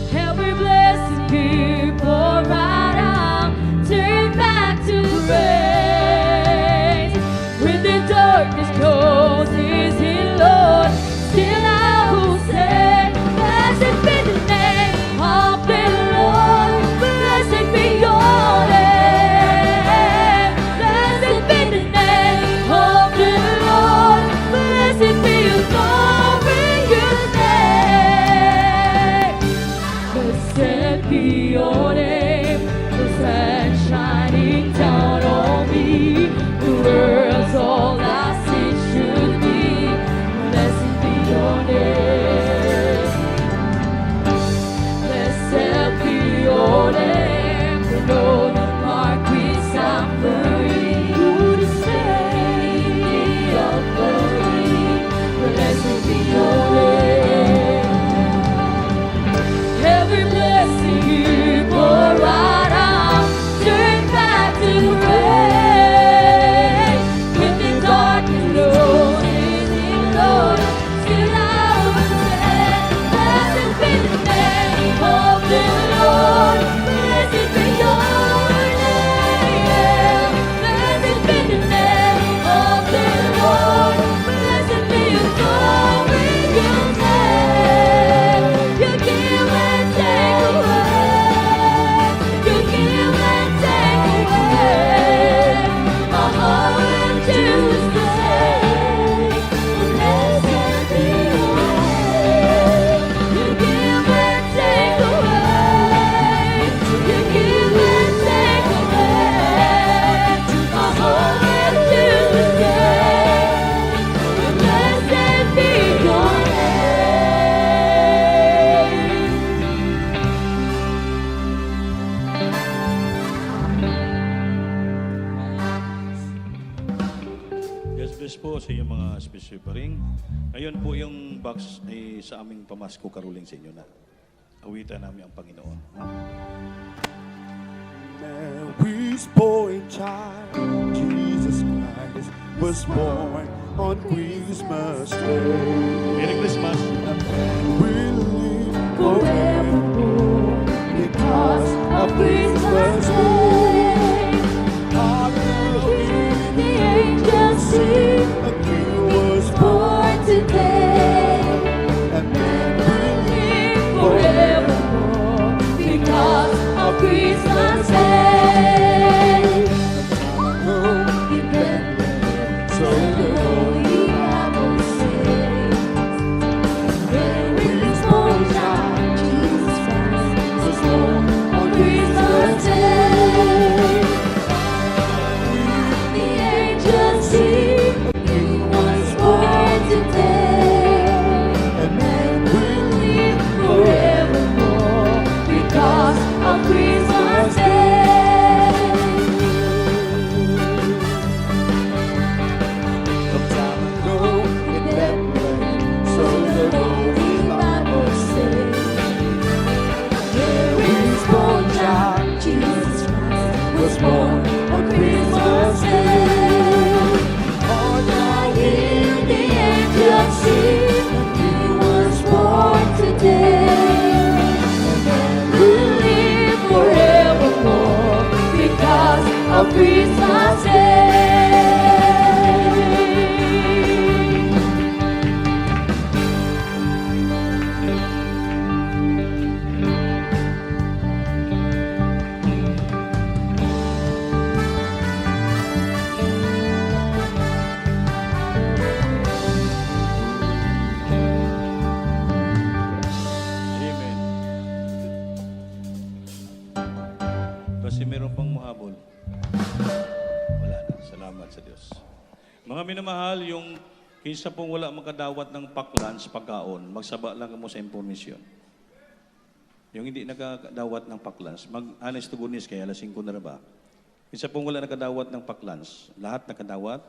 Every blessed people right out, turn back to praise. When the darkness closes in, Lord, still I will say, blessed be the name of the Lord. Blessed be your name. Blessed be the name of the Lord. Blessed be your glorious name. Blessed be your name, the sun shining down on me. The world's all I see should be. Blessed be your name. Blessed be your name. The golden mark we suffering through the city of glory. Blessed be your name. Every blessing you pour out, turn back to praise. When the darkness closes in, Lord, still I will say, blessed be the name of the Lord. Blessed be your name. Blessed be the name of the Lord. Blessed be your glorious name. You give and take away. You give and take away. My heart will choose to say, blessed be your name. You give and take away. You give and take away. My heart will choose to say, blessed be your name. Yes, bless po sa inyong mga special offering. Ngayon po yung box ay sa aming pamasko karuling sa inyo na. Awitan namin ang Panginoon. Mary's boy child, Jesus Christ, was born on Christmas Day. Merry Christmas! And we'll live forevermore because of Christmas Day. Hallelujah, The angels sing, a King was born today. and then we'll live Forevermore, because of Christmas Day. home In Bethlehem, so the holy Bible says, there is born child, Jesus Christmas Day. Amen. Kasi meron pang mahabol. Wala na. Salamat sa Diyos. Mga minamahal, yung kaysa pong wala makadawat ng paklans, pagkaon, magsaba lang mo sa informasyon. Yung hindi nakadawat ng paklans, mag-honest to goodness, kaya alas 5 na ba? Kaysa pong wala nakadawat ng paklans, lahat nakadawat,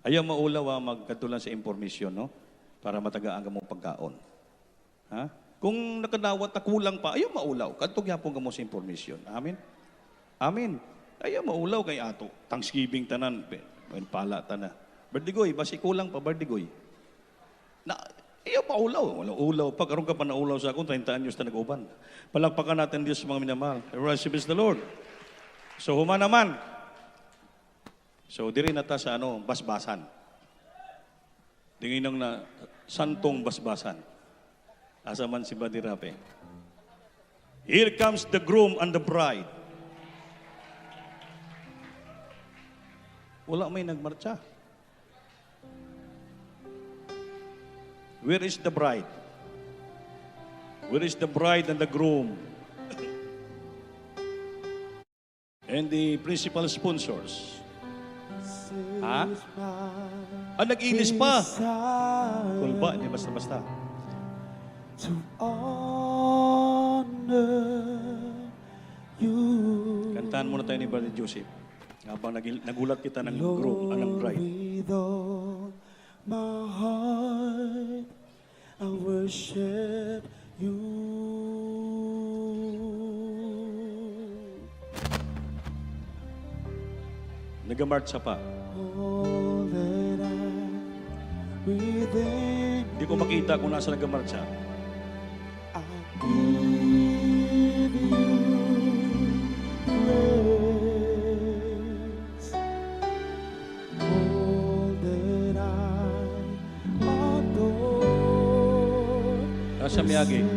ayaw maulaw magkatulan sa informasyon, no? Para matagaan ka mong pagkaon. Ha? Kung nakadawat na kulang pa, ayaw maulaw. Kadtog yapon ka mo sa informasyon. Amen? Amen. Ayaw maulaw kay ato. Thanksgiving tanan, pala tanan. Bardigoy, basi kulang pa, bardigoy. Na, ayaw maulaw. Walang ulaw. Pag karoon ka pa na ulaw sa akong, 30 anyos na nag-uban. Palakpakan natin Diyos mga minamahal. Worship is the Lord. So, huma naman. So, diri na ta sa basbasan. Tingin na santong basbasan. Asa man si Badirape. Here comes the groom and the bride. Wala may nagmarcha. Where is the bride? Where is the bride and the groom? And the principal sponsors? Ha? Nag-inis pa. Kulba, hindi basta-basta. To honor you. Kantahan muna tayo ni Brother Joseph. Habang nagulat kita ng groom, ng bride. With all my heart, I worship you. Nagamarcha pa. All that I within Hindi ko makita kung nasa nagamarcha. I give you praise. All that I adore. Nasa Miyagi.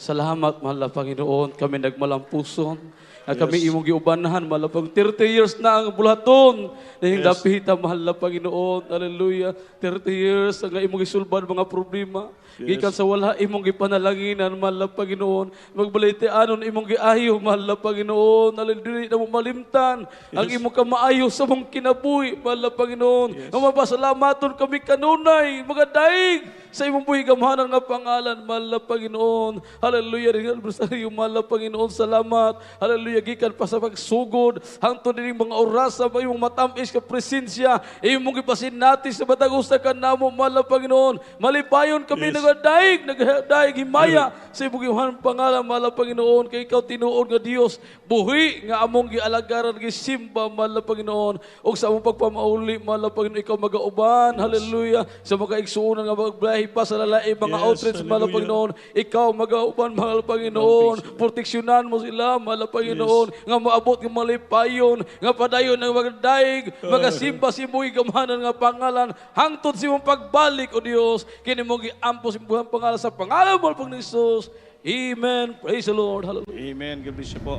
Salamat, mahal na Panginoon. Kami nagmalampuson. Na kami imong giubanahan, mahal na Panginoon. 30 years na ang bulaton. Na yung dapita, mahal na Panginoon. Hallelujah. 30 years ang imong isulban mga problema. Gikan sa wala, imong gipanalanginan, mahal na Panginoon. Magbalite anon, imong giayo, mahal na Panginoon. Hallelujah. Na mo malimtan. Ang imong kamaayo sa mong kinabuhi, mahal na Panginoon. Ang mapasalamaton kami kanunay, mga daig sa imong buhi gamahanan nga pangalan, mahal na Panginoon. Hallelujah. Ringan sa iyo, mahal na Panginoon. Salamat. Hallelujah. Gikan pa sa pagsugod. Hangtod din mga oras sa imong matamis ka presensya. Imong gipasin natin sa batagusta ka namo, mahal na Panginoon. Malipayon kami nagdaig himaya sa imong gimahanan pangalan, mahal na Panginoon. Kay ikaw tinuod nga Dios, buhi nga among gialagaran, gisimba, mahal na Panginoon. O sa among pagpamauli, mahal na Panginoon, ikaw magauban. Hallelujah. Sa mga igsuunan nga magbiyahe pa sa lalai, mga outreach, mahal na Panginoon. Ikaw magauban, mahal na Panginoon. Proteksyonan mo sila, mahal na Panginoon. Nga maabot ng malipayon, nga padayon ng magdaig, magasimba si mo'y gamahanan nga pangalan, hangtod si mong pagbalik, o Dios. Kini mo giampos yung buhang pangalan sa pangalan mo, Panginoon Jesus. Amen. Praise the Lord. Hallelujah. Amen. God bless you po.